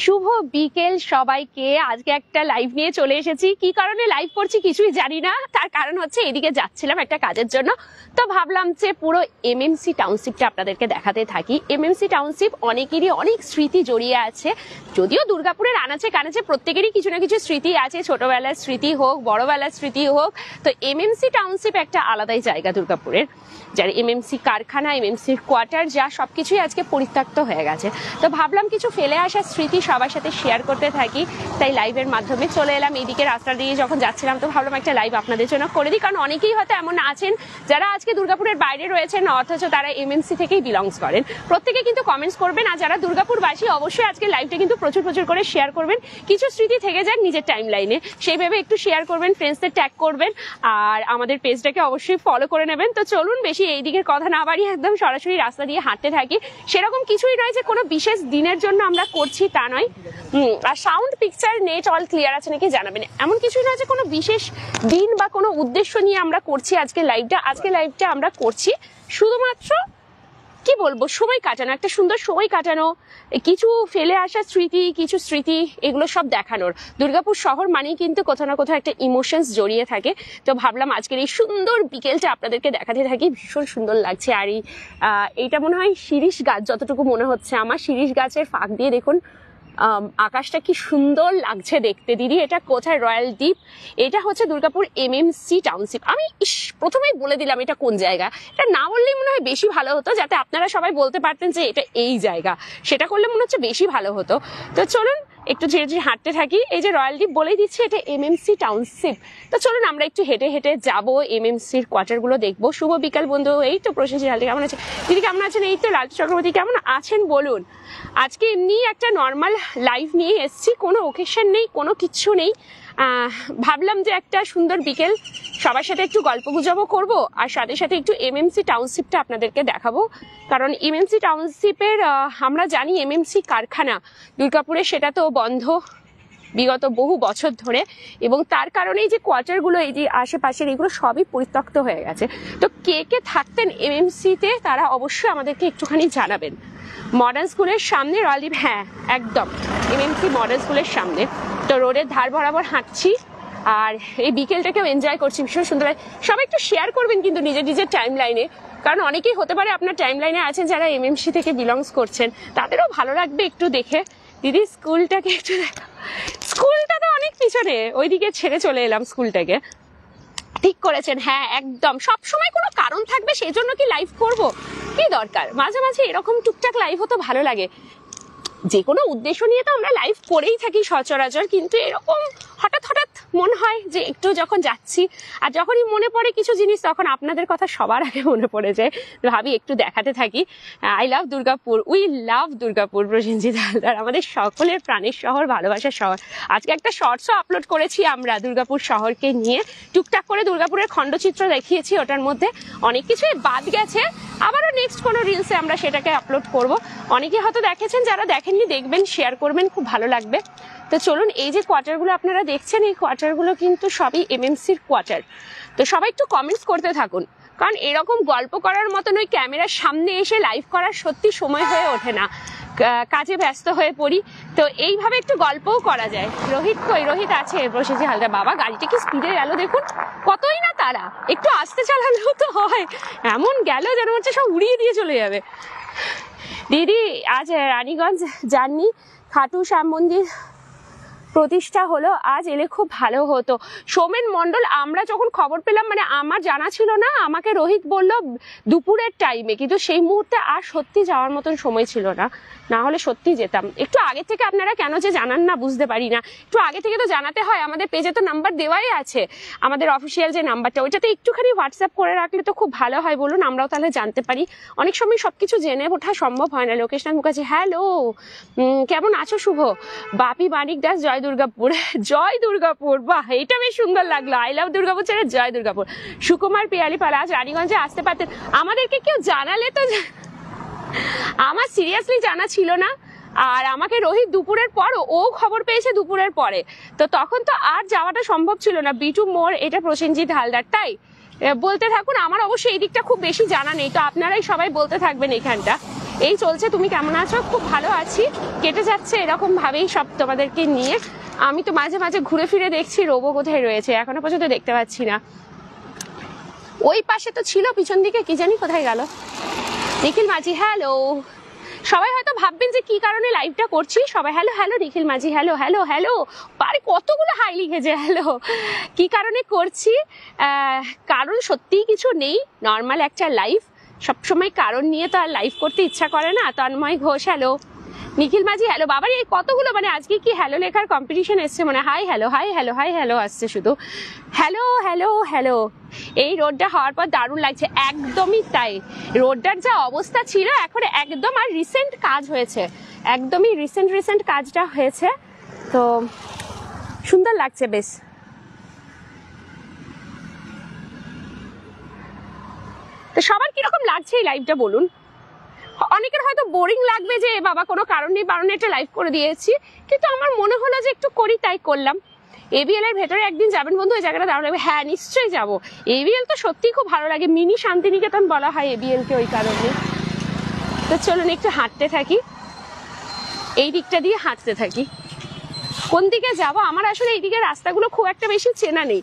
শুভ বিকেল সবাইকে। আজকে একটা লাইভ নিয়ে চলে এসেছি। কি কারণে লাইভ করছি কিছুই জানি না, তার কারণ হচ্ছে এদিকে যাচ্ছিলাম একটা কাজের জন্য, তো ভাবলাম যে পুরো এমএমসি টাউনশিপটা আপনাদেরকে দেখাতে থাকি। এমএমসি টাউনশিপ অনেকেরই অনেক স্মৃতি জড়িয়ে আছে, যদিও দুর্গাপুরের আনাচে কানাচে প্রত্যেকেরই কিছু না কিছু স্মৃতি আছে, ছোটবেলার স্মৃতি হোক বড়বেলার স্মৃতি হোক। তো এমএমসি টাউনশিপ একটা আলাদাই জায়গা দুর্গাপুরের, যার এমএমসি কারখানা, এমএমসির কোয়ার্টার, যা সবকিছুই আজকে পরিত্যক্ত হয়ে গেছে। তো ভাবলাম কিছু ফেলে আসা স্মৃতি সবার সাথে শেয়ার করতে থাকি, তাই লাইভের মাধ্যমে চলে এলাম। এইদিকে রাস্তা দিয়ে যখন যাচ্ছিলাম তো ভাবলাম একটা লাইভ আপনাদের জন্য করে দিই, কারণ অনেকেই হয়তো এমন আছেন যারা আজকে দুর্গাপুরের বাইরে রয়েছেন অথচ তারা এমএমসি থেকেই বিলংস করেন। প্রত্যেকে কিন্তু কমেন্টস করবেন, আর যারা দুর্গাপুরবাসী অবশ্যই আজকে লাইভটা কিন্তু প্রচুর প্রচুর করে শেয়ার করবেন। কিছু স্মৃতি থেকে যাক নিজের টাইম লাইনে, সেইভাবে একটু শেয়ার করবেন, ফ্রেন্ডসদের ট্যাগ করবেন, আর আমাদের পেজটাকে অবশ্যই ফলো করে নেবেন। তো চলুন বেশি এই দিকের কথা না বাড়িয়ে একদম সরাসরি রাস্তা দিয়ে হাঁটতে থাকি। সেরকম কিছুই নয় যে কোনো বিশেষ দিনের জন্য আমরা করছি তা নয়। আর sound picture net all clear আছে নাকি জানাবেন। এমন কিছুই নয় যে কোনো বিশেষ দিন বা কোনো উদ্দেশ্য নিয়ে আমরা করছি আজকে লাইভটা। আজকে লাইভটা আমরা করছি শুধুমাত্র কি বলবো, সময় কাটানো, একটা সুন্দর সময় কাটানো, কিছু ফেলে আসা স্মৃতি, কিছু স্মৃতি, এগুলো সব দেখানোর। দুর্গাপুর শহর মানেই কিন্তু কোথাও না কোথাও একটা ইমোশনস জড়িয়ে থাকে। তো ভাবলাম আজকের এই সুন্দর বিকেলটা আপনাদেরকে দেখাতে থাকি। ভীষণ সুন্দর লাগছে। আর এইটা মনে হয় শিরীষ গাছ, যতটুকু মনে হচ্ছে আমার। শিরীষ গাছের ফাঁক দিয়ে দেখুন আকাশটা কি সুন্দর লাগছে দেখতে। দিদি এটা কোথায়? রয়্যাল দ্বীপ। এটা হচ্ছে দুর্গাপুর এমএমসি টাউনশিপ। আমি প্রথমেই বলে দিলাম এটা কোন জায়গা। এটা না বললেই মনে হয় বেশি ভালো হতো, যাতে আপনারা সবাই বলতে পারতেন যে এটা এই জায়গা। সেটা করলে মনে হচ্ছে বেশি ভালো হতো। তো চলুন একটু ধীরে ধীরে হাঁটতে থাকি। এই যে রয়্যাল দ্বীপ বলেই দিচ্ছি এটা এমএমসি টাউনশিপ। তো চলুন আমরা একটু হেঁটে হেঁটে যাবো, এমএমসির কোয়ার্টারগুলো দেখবো। শুভ বিকাল বন্ধু। এই তো প্রশাসী লালদি কেমন আছে? দিদি কেমন আছেন? এই তো লালটু চক্রবর্তী কেমন আছেন বলুন। আজকে এমনি একটা নর্মাল লাইভ নিয়ে এসছি, কোনো ওকেশন নেই, কোনো কিচ্ছু নেই। ভাবলাম যে একটা সুন্দর বিকেল সবার সাথে একটু গল্প গুজবও করবো, আর সাথে সাথে একটু এমএমসি টাউনশিপটা আপনাদেরকে দেখাবো। কারণ এমএমসি টাউনশিপের আমরা জানি এমএমসি কারখানা দুর্গাপুরে, সেটা তো বন্ধ বিগত বহু বছর ধরে, এবং তার কারণেই যে কোয়ার্টারগুলো এই যে আশেপাশের এগুলো সবই পরিত্যক্ত হয়ে গেছে। তো কে কে থাকতেন এমএমসিতে তারা অবশ্যই আমাদেরকে একটুখানি জানাবেন। মডার্ন স্কুলের সামনে রয়্যাল দ্বীপ, হ্যাঁ একদম এমএমসি মডার্ন স্কুলের সামনে। তো রোডের ধার বরাবর হাঁটছি আর এই বিকেলটাকেও এনজয় করছি। ভীষণ সুন্দর। সবাই একটু শেয়ার করবেন কিন্তু নিজের নিজের টাইম লাইনে, কারণ অনেকেই হতে পারে আপনার টাইম লাইনে আছেন যারা এমএমসি থেকে বিলংস করছেন, তাদেরও ভালো লাগবে একটু দেখে। দিদি স্কুলটাকে একটু দেখা। স্কুলটা তো অনেক পিছনে, ওইদিকে ছেড়ে চলে এলাম স্কুলটাকে। ঠিক করেছেন, হ্যাঁ একদম। সবসময় কোনো কারণ থাকবে সেই জন্য কি লাইভ করব? কি দরকার? মাঝে মাঝে এরকম টুকটাক লাইভ হতো ভালো লাগে। যে কোনো উদ্দেশ্য নিয়ে তো আমরা লাইভ করেই থাকি সচরাচর, কিন্তু এরকম হঠাৎ হঠাৎ মনে হয় যে একটু যখন যাচ্ছি আর যখনই মনে পড়ে কিছু জিনিস, তখন আপনাদের কথা সবার আগে মনে পড়ে যায়। ভাবি একটু দেখাতে থাকি। I love Durgapur, we love Durgapur. Prosenjit Haldar, আমাদের সকলের প্রাণের শহর, ভালোবাসার শহর। আজকে একটা শর্টসও আপলোড করেছি আমরা দুর্গাপুর শহরকে নিয়ে, টুকটাক করে দুর্গাপুরের খণ্ডচিত্র দেখিয়েছি। ওটার মধ্যে অনেক কিছুই বাদ গেছে, আবারও নেক্সট কোনো রিলসে আমরা সেটাকে আপলোড করব। অনেকে হয়তো দেখেছেন, যারা দেখেননি দেখবেন, শেয়ার করবেন, খুব ভালো লাগবে। তো চলুন, এই যে কোয়ার্টারগুলো আপনারা দেখছেন, এই কোয়ার্টারগুলো কিন্তু সবই এমএমসির কোয়ার্টার। তো সবাই একটু কমেন্টস করতে থাকুন, কারণ এরকম গল্প করার মতন ওই ক্যামেরার সামনে এসে লাইভ করার সত্যি সময় হয়ে ওঠে না, কাজে ব্যস্ত হয়ে পড়ি। তো এইভাবে একটু গল্পও করা যায়। রোহিত কই? রোহিত আছে। প্রসেনজিৎ হালদার, বাবা গাড়িটা কি স্পিডে গেল দেখুন, কতই না তারা। একটু আস্তে চালালেও তো হয়, এমন গেল যেন হচ্ছে সব উড়িয়ে দিয়ে চলে যাবে। দিদি আজ রানীগঞ্জ যাননি, খাটু শ্যাম মন্দির প্রতিষ্ঠা হলো, আজ এলে খুব ভালো হতো। সোমেন মন্ডল, আমরা যখন খবর পেলাম, মানে আমার জানা ছিল না, আমাকে রোহিত বলল দুপুরের টাইমে, কিন্তু সেই মুহূর্তে আর সত্যি যাওয়ার মতন সময় ছিল না, না হলে সত্যি যেতাম। একটু আগে থেকে আপনারা কেন যে জানান না বুঝতে পারি না। একটু আগে থেকে তো জানাতে হয়। আমাদের পেজে তো নাম্বার দেওয়াই আছে, আমাদের অফিসিয়াল যে নাম্বারটা, ওইটাতে একটুখানি হোয়াটসঅ্যাপ করে রাখলে তো খুব ভালো হয় বলুন, আমরাও তাহলে জানতে পারি। অনেক সময় সবকিছু জেনে ওঠা সম্ভব হয় না। লোকেশনাথ মুখার্জি, হ্যালো, কেমন আছো? শুভ। বাপি মানিক দাস, জয় দুর্গাপুর। জয় দুর্গাপুর, বাহ, এটা বেশ সুন্দর লাগলো। আই লাভ দুর্গাপুর ছেড়ে জয় দুর্গাপুর। সুকুমার পিয়ালিপালা, আজ রানীগঞ্জে আসতে পারতেন, আমাদেরকে কেউ জানালে তো। আমার সিরিয়াসলি জানা ছিল না। আর আমাকে রোহিত দুপুরের পর, ও খবর পেয়েছে দুপুরের পরে, তো তখন তো আর যাওয়াটা সম্ভব ছিল না। বিটু মোড়, এটা প্রসেনজিৎ হালদার। তাই বলতে থাকুন, আমার অবশ্যই এই দিকটা খুব বেশি জানা নেই, তো আপনারাই সবাই বলতে থাকবেন এখানটা। এই চলছে। তুমি কেমন আছো? খুব ভালো আছি, কেটে যাচ্ছে এরকম ভাবেই সব তোমাদেরকে নিয়ে। আমি তো মাঝে মাঝে ঘুরে ফিরে দেখছি রোবো কোথায় রয়েছে, এখনো পর্যন্ত দেখতে পাচ্ছি না। ওই পাশে তো ছিল, পিছন দিকে কি জানি কোথায় গেল। নিখিল মাঝি হ্যালো। সবাই হয়তো ভাববেন যে কি কারণে লাইভটা করছি। সবাই হ্যালো হ্যালো, নিখিল মাঝি হ্যালো হ্যালো হ্যালো, পারে কতগুলো হাই লিখেছে হ্যালো। কি কারণে করছি? কারণ সত্যিই কিছু নেই, নর্মাল একটা লাইভ। সবসময় কারণ নিয়ে তো আর লাইভ করতে ইচ্ছা করে না। তন্ময় ঘোষ হ্যালো, নিখিল মাঝি হ্যালো। বাবার এই কতগুলো, মানে আজকে কি হ্যালো লেখার কম্পিটিশন এসছে মনে? Hi hello hi hello hi hello আসছে শুধু। Hello hello hello. এই রোডটা হওয়ার পর দারুণ লাগছে। একদমই তাই, রোডটার যা অবস্থা ছিল এখন একদম, আর রিসেন্ট কাজ হয়েছে, একদমই রিসেন্ট কাজটা হয়েছে, তো সুন্দর লাগছে বেশ। তো সবার কিরকম লাগছে এই লাইভটা বলুন। অনেকের হয়তো বোরিং লাগবে যে বাবা কোনো কারণ নেই বারণে একটা লাইভ করে দিয়েছি, কিন্তু আমার মনে হলো যে একটু করি, তাই করলাম। এবিএল এর ভেতরে একদিন যাবেন বন্ধু, ওই জায়গাটা দারুণ লাগবে। হ্যাঁ নিশ্চয়ই যাবো। এবিএল তো সত্যি খুব ভালো লাগে, মিনি শান্তিনিকেতন বলা হয় এবিএল কে ওই কারণে। তো চলুন একটু হাঁটতে থাকি, এই দিকটা দিয়ে হাঁটতে থাকি। কোন দিকে যাব? আমার আসলে এইদিকে রাস্তাগুলো খুব একটা বেশি চেনা নেই।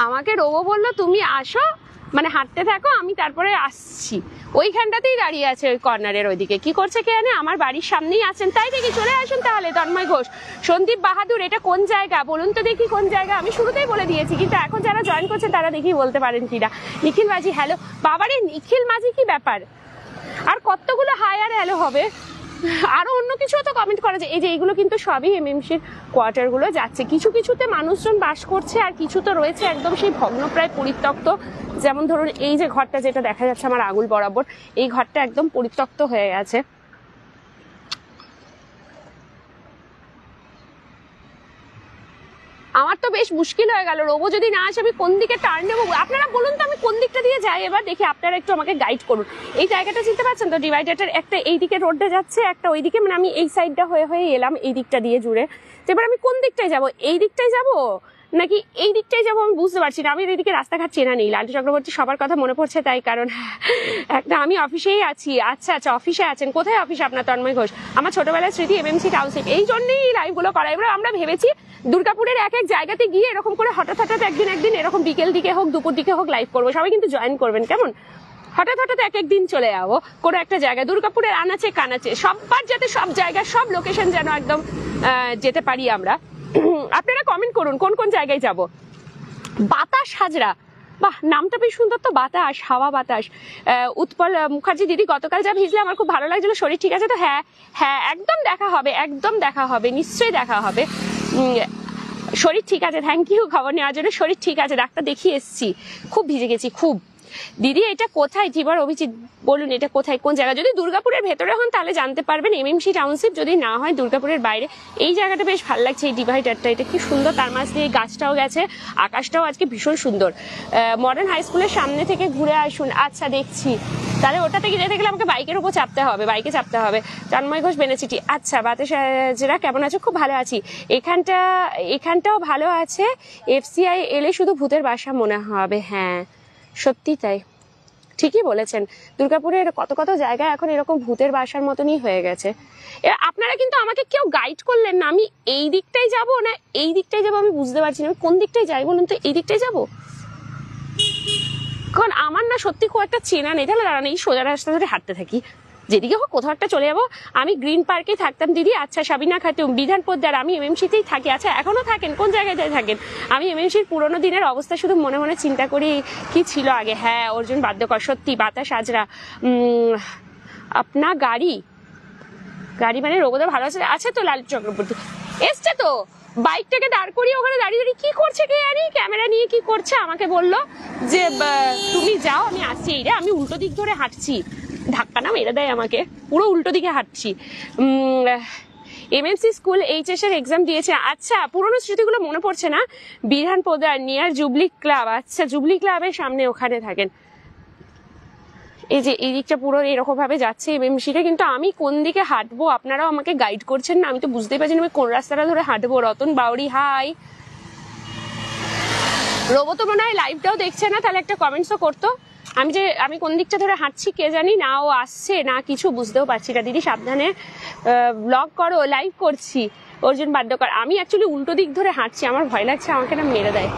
আমাকে রোবো বললো তুমি আসো, মানে হাঁটতে থাকো, আমি তারপরে আসছি। ওইখানটাতেই দাঁড়িয়ে আছে ওই কর্নারের ওইদিকে। কি করছে কে জানে? আমার বাড়ির সামনেই আছেন, তাই দেখি চলে আসুন তাহলে। তন্ময় ঘোষ, সন্দীপ বাহাদুর, এটা কোন জায়গা বলুন তো দেখি কোন জায়গা? আমি শুরুতেই বলে দিয়েছি, কিন্তু এখন যারা জয়েন করছে তারা দেখি বলতে পারেন কিনা। নিখিল মাঝি হ্যালো। বাবারে নিখিল মাঝি কি ব্যাপার? আর কতগুলো হাই আর হ্যালো হবে? আরো অন্য কিছু তো কমেন্ট করা যায়। এই যে এইগুলো কিন্তু সবই এমএমসির কোয়ার্টার গুলো যাচ্ছে। কিছু কিছুতে মানুষজন বাস করছে, আর কিছু তো রয়েছে একদম সেই ভগ্নপ্রায় পরিত্যক্ত। যেমন ধরুন এই যে ঘরটা যেটা দেখা যাচ্ছে আমার আঙুল বরাবর, এই ঘরটা একদম পরিত্যক্ত হয়ে গেছে। আমার তো বেশ মুশকিল হয়ে গেল, রোবো যদি না আসে আমি কোন দিকে টার্ন নেবো? আপনারা বলুন তো আমি কোন দিকটা দিয়ে যাই এবার, দেখি আপনারা একটু আমাকে গাইড করুন। এই জায়গাটা চিনতে পারছেন তো? ডিভাইডারটার একটা এইদিকে রোডটা যাচ্ছে, একটা ওইদিকে, মানে আমি এই সাইডটা হয়ে হয়ে এলাম এই দিকটা দিয়ে জুড়ে। তো এবার আমি কোন দিকটায় যাব? এই দিকটায় যাব নাকি এই দিকটাই যাবো আমি বুঝতে পারছি না। আমি এইদিকে রাস্তাঘাট চেনা নেই। লালটু চক্রবর্তী সবার কথা মনে পড়ছে তাই, কারণ একটা আমি অফিসেই আছি। আচ্ছা আচ্ছা, অফিসে আছেন। কোথায় অফিস আপনার? তন্ময় ঘোষ, আমার ছোটবেলার স্মৃতি এমএমসি টাউনশিপ। এই জন্যই লাইভগুলো করা। এবার আমরা ভেবেছি দুর্গাপুরের এক এক জায়গাতে গিয়ে এরকম করে হঠাৎ একদিন এরকম বিকেল দিকে হোক দুপুর দিকে হোক লাইভ করবো। সবাই কিন্তু জয়েন করবেন কেমন? হঠাৎ এক একদিন চলে যাবো কোনো একটা জায়গায়, দুর্গাপুরের আনাচে কানাচে, সববার যাতে সব জায়গায় সব লোকেশন যেন একদম যেতে পারি আমরা। আপনারা কমেন্ট করুন কোন কোন জায়গায় যাব। বাতাস হাজরা, বাহ নামটা বেশ সুন্দর তো, বাতাস, হাওয়া বাতাস। উৎপল মুখার্জি দিদি, গতকাল যা ভিজলে আমার খুব ভালো লাগছিল, শরীর ঠিক আছে তো? হ্যাঁ হ্যাঁ, একদম দেখা হবে, একদম দেখা হবে, নিশ্চয়ই দেখা হবে। শরীর ঠিক আছে, থ্যাংক ইউ খবর নেওয়ার জন্য। শরীর ঠিক আছে, ডাক্তার দেখিয়ে এসেছি। খুব ভিজে গেছি খুব। দিদি এটা কোথায়? জীবন অভিজিৎ বলুন এটা কোথায়, কোন জায়গা? যদি দুর্গাপুরের ভেতরে হন তাহলে জানতে পারবেন, এমএমসি টাউনশিপ। যদি না হয় দুর্গাপুরের বাইরে। এই জায়গাটা বেশ ভালো লাগছে, এই ডিভাইডারটা, এটা কি সুন্দর। তার মাঝ দিয়ে গাছটাও গেছে, আকাশটাও আজকে ভীষণ সুন্দর। মডার্ন হাই স্কুলের সামনে থেকে ঘুরে আসুন। আচ্ছা দেখছি, তাহলে ওটা থেকে যেতে গেলে আমাকে বাইকের উপর চাপতে হবে, বাইকে চাপতে হবে। তন্ময় ঘোষ বেনেচিটি, আচ্ছা বাতাসেরা কেমন আছো? খুব ভালো আছি। এখানটাও ভালো আছে। এফসিআই এলে শুধু ভূতের বাসা মনে হবে। হ্যাঁ সত্যি তাই, ঠিকই বলেছেন। দুর্গাপুরের কত কত জায়গায় এখন এরকম ভূতের বাসার মতনই হয়ে গেছে। আপনারা কিন্তু আমাকে কেউ গাইড করলেন না, আমি এই দিকটাই যাব না এই দিকটাই যাব আমি বুঝতে পারছি না। আমি কোন দিকটাই যাই বলুন তো? এই দিকটাই যাব, কারণ আমার না সত্যি খুব একটা চেনা নেই। তাহলে দাঁড়ান, এই সোজা রাস্তা ধরে হাঁটতে থাকি, যেদিকে হোক কোথাও একটা চলে যাবো। আমি গ্রিন পার্কেই থাকতাম দিদি। আচ্ছা সাবিনা খাতুন, বিধান পোদ্দার, আমি এমএমসিতেই থাকি। আচ্ছা এখনো থাকেন? কোন জায়গায় থাকেন? আমি এমএমসির পুরোনো দিনের অবস্থা শুধু মনে মনে চিন্তা করি কি ছিল আগে। হ্যাঁ অর্জুন বাদ্যকর, সত্যি বাতাস আজরা। আপনার গাড়ি মানে রোগদা ভালো আছে? আছে তো লাল চক্রবর্তী এসছে তো, বাইকটাকে দাঁড় করিয়ে ওখানে দাঁড়িয়ে দাঁড়িয়ে কি করছে কে জানি, ক্যামেরা নিয়ে কি করছে। আমাকে বললো যে তুমি যাও আমি আসছি। এই রে, আমি উল্টো দিক ধরে হাঁটছি, ধাক্কা না মেরে দেয় আমাকে, পুরো উল্টো দিকে হাঁটছি। এমএমসি স্কুল এইচএস এর এক্সাম দিয়েছে। আচ্ছা পুরোনো স্মৃতিগুলো মনে পড়ছে না। বিধান পোদার নিয়ার জুবলি ক্লাব। আচ্ছা জুবলি ক্লাবের সামনে ওখানে থাকেন। এই যে এই দিকটা পুরো এরকম ভাবে যাচ্ছে এমএমসিটা, কিন্তু আমি কোন দিকে হাঁটবো আপনারাও আমাকে গাইড করছেন না। আমি তো বুঝতেই পারছি না আমি কোন রাস্তাটা ধরে হাঁটবো। রতন বাউরি হাই। রোবো তো মনে হয় লাইভটাও দেখছে না, তাহলে একটা কমেন্টসও করতো। আমি কোন দিকটা ধরে হাঁটছি কে জানি না, ও আসছে না কিছু বুঝতেও পারছি না। দিদি সাবধানে ব্লগ করো, লাইভ করছি। অর্জুন বাদ্যকর। আমি অ্যাকচুয়ালি উল্টো দিক ধরে হাঁটছি, আমার ভয় লাগছে আমাকে না মেরে দেয়।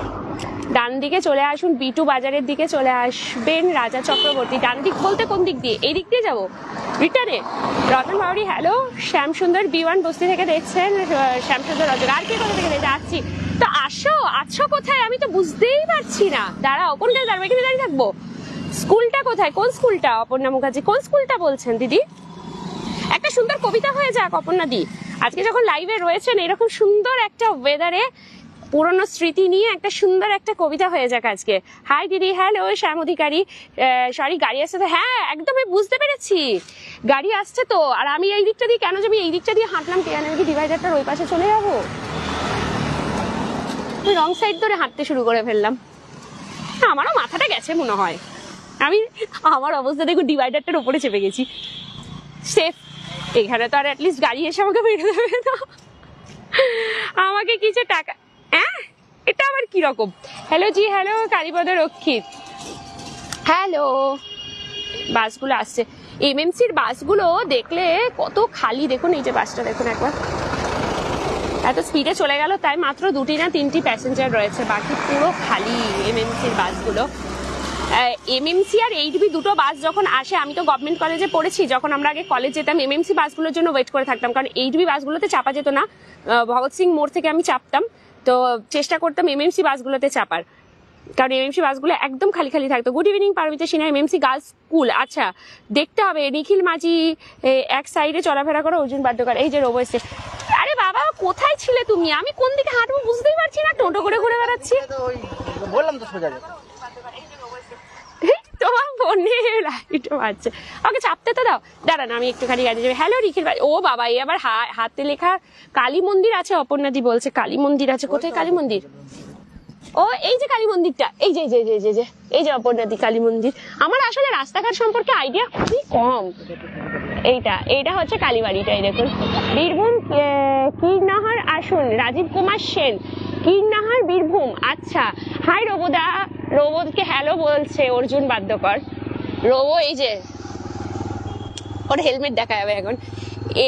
ডান দিকে চলে আসুন, বিটু বাজারের দিকে চলে আসবেন রাজা চক্রবর্তী। ডান দিক বলতে কোন দিক দিয়ে? এই দিক দিয়ে যাবো রিটার্নে। রতন বাউরি হ্যালো। শ্যাম সুন্দর B1 বস্তি থেকে দেখছেন। শ্যাম সুন্দর রজক আর কে কোথা থেকে যাচ্ছি তো আসছো কোথায় আমি তো বুঝতেই পারছি না। দাঁড়াও, কোনটা দাঁড়াবো? এখানে দাঁড়িয়ে থাকবো। স্কুলটা কোথায়? কোন স্কুলটা? অপর্ণা মুখার্জি কোন স্কুলটা বলছেন দিদি? একটা সুন্দর কবিতা হয়ে যাক অপর্ণা দি। আজকে যখন লাইভে রয়েছেন এরকম সুন্দর একটা ওয়েদারে পুরনো স্মৃতি নিয়ে একটা সুন্দর একটা কবিতা হয়ে যাক আজকে। হাই দিদি। হ্যালো শ্যাম অধিকারী। সরি গাড়ি আসছে তো? হ্যাঁ একদম বুঝতে পেরেছি, গাড়ি আসছে তো। আর আমি এই দিকটা দিয়ে কেন যাবি? এই দিকটা দিয়ে হাঁটলাম কে জানে, আমি কি ডিভাইডারটার ওই পাশে চলে যাবো? রং সাইড ধরে হাঁটতে শুরু করে ফেললাম। আমারও মাথাটা গেছে মনে হয়। আমার অবস্থা দেখো, ডিভাইডারটার উপরে চেপে গেছি। সেফ এখানে তো আর অ্যাটলিস্ট গাড়ি এসে আমাকে বেরো দেবে না, আমাকে কিছু টাকা। হ্যাঁ এটা আবার কিরকম? হ্যালো জি হ্যালো কালীপদ রক্ষিত হ্যালো। বাসগুলো আসছে, এমএমসির বাসগুলো দেখলে কত খালি। দেখুন এই যে বাসটা দেখুন একবার, এত স্পিডে চলে গেল তাই মাত্র 2টি না 3টি প্যাসেঞ্জার রয়েছে, বাকি পুরো খালি এমএমসির বাসগুলো। এমএমসি আর এইচবি দুটো বাস যখন আসে, আমি তো গভর্নমেন্ট কলেজে পড়েছি, যখন আমরা আগে কলেজ যেতাম এমএমসি বাসগুলোর জন্য ওয়েট করে থাকতাম, কারণ এইচবি বাসগুলোতে চাপা যেত না। ভগৎ সিং মোড় থেকে আমি চাপতাম, তো চেষ্টা করতাম এমএমসি বাসগুলোতে চাপার, কারণ এমএমসি বাসগুলো একদম খালি খালি থাকতো। Good evening Paromita Sinha. MMC girls school, আচ্ছা দেখতে হবে। নিখিল মাঝি এক সাইডে চলাফেরা করো। অর্জুন বাদ্যকর এই যে রোবো এসছে। আরে বাবা কোথায় ছিলে তুমি? আমি কোন দিকে হাঁটবো বুঝতেই পারছি না, টোটো করে ঘুরে বেড়াচ্ছি। বললাম তো সোজা যাবে। তোমার ফোনে লাইট মারছে, ওকে চাপতে তো দাও। দাঁড়ান আমি একটুখানি গাড়ি যাবে। হ্যালো নিখিল ভাই। ও বাবা এই আবার হাতে লেখা কালী মন্দির আছে। অপর্ণাদি বলছে কালী মন্দির আছে। কোথায় কালী মন্দির? ও এই যে কালী মন্দিরটা, এই যে এই যে অপর্ণাদি কালী মন্দির। আমার আসলে রাস্তাঘাট সম্পর্কে আইডিয়া খুবই কম। এইটা হচ্ছে কালীবাড়িটা। এই দেখুন বীরভূম কীরনাহার আসুন। রাজীব কুমার সেন কীরনাহার বীরভূম। আচ্ছা হাই রোবোদা। রোবোদকে হ্যালো বলছে অর্জুন বাদ্যকর। রোবো এই যে ওর হেলমেট দেখা যাবে এখন।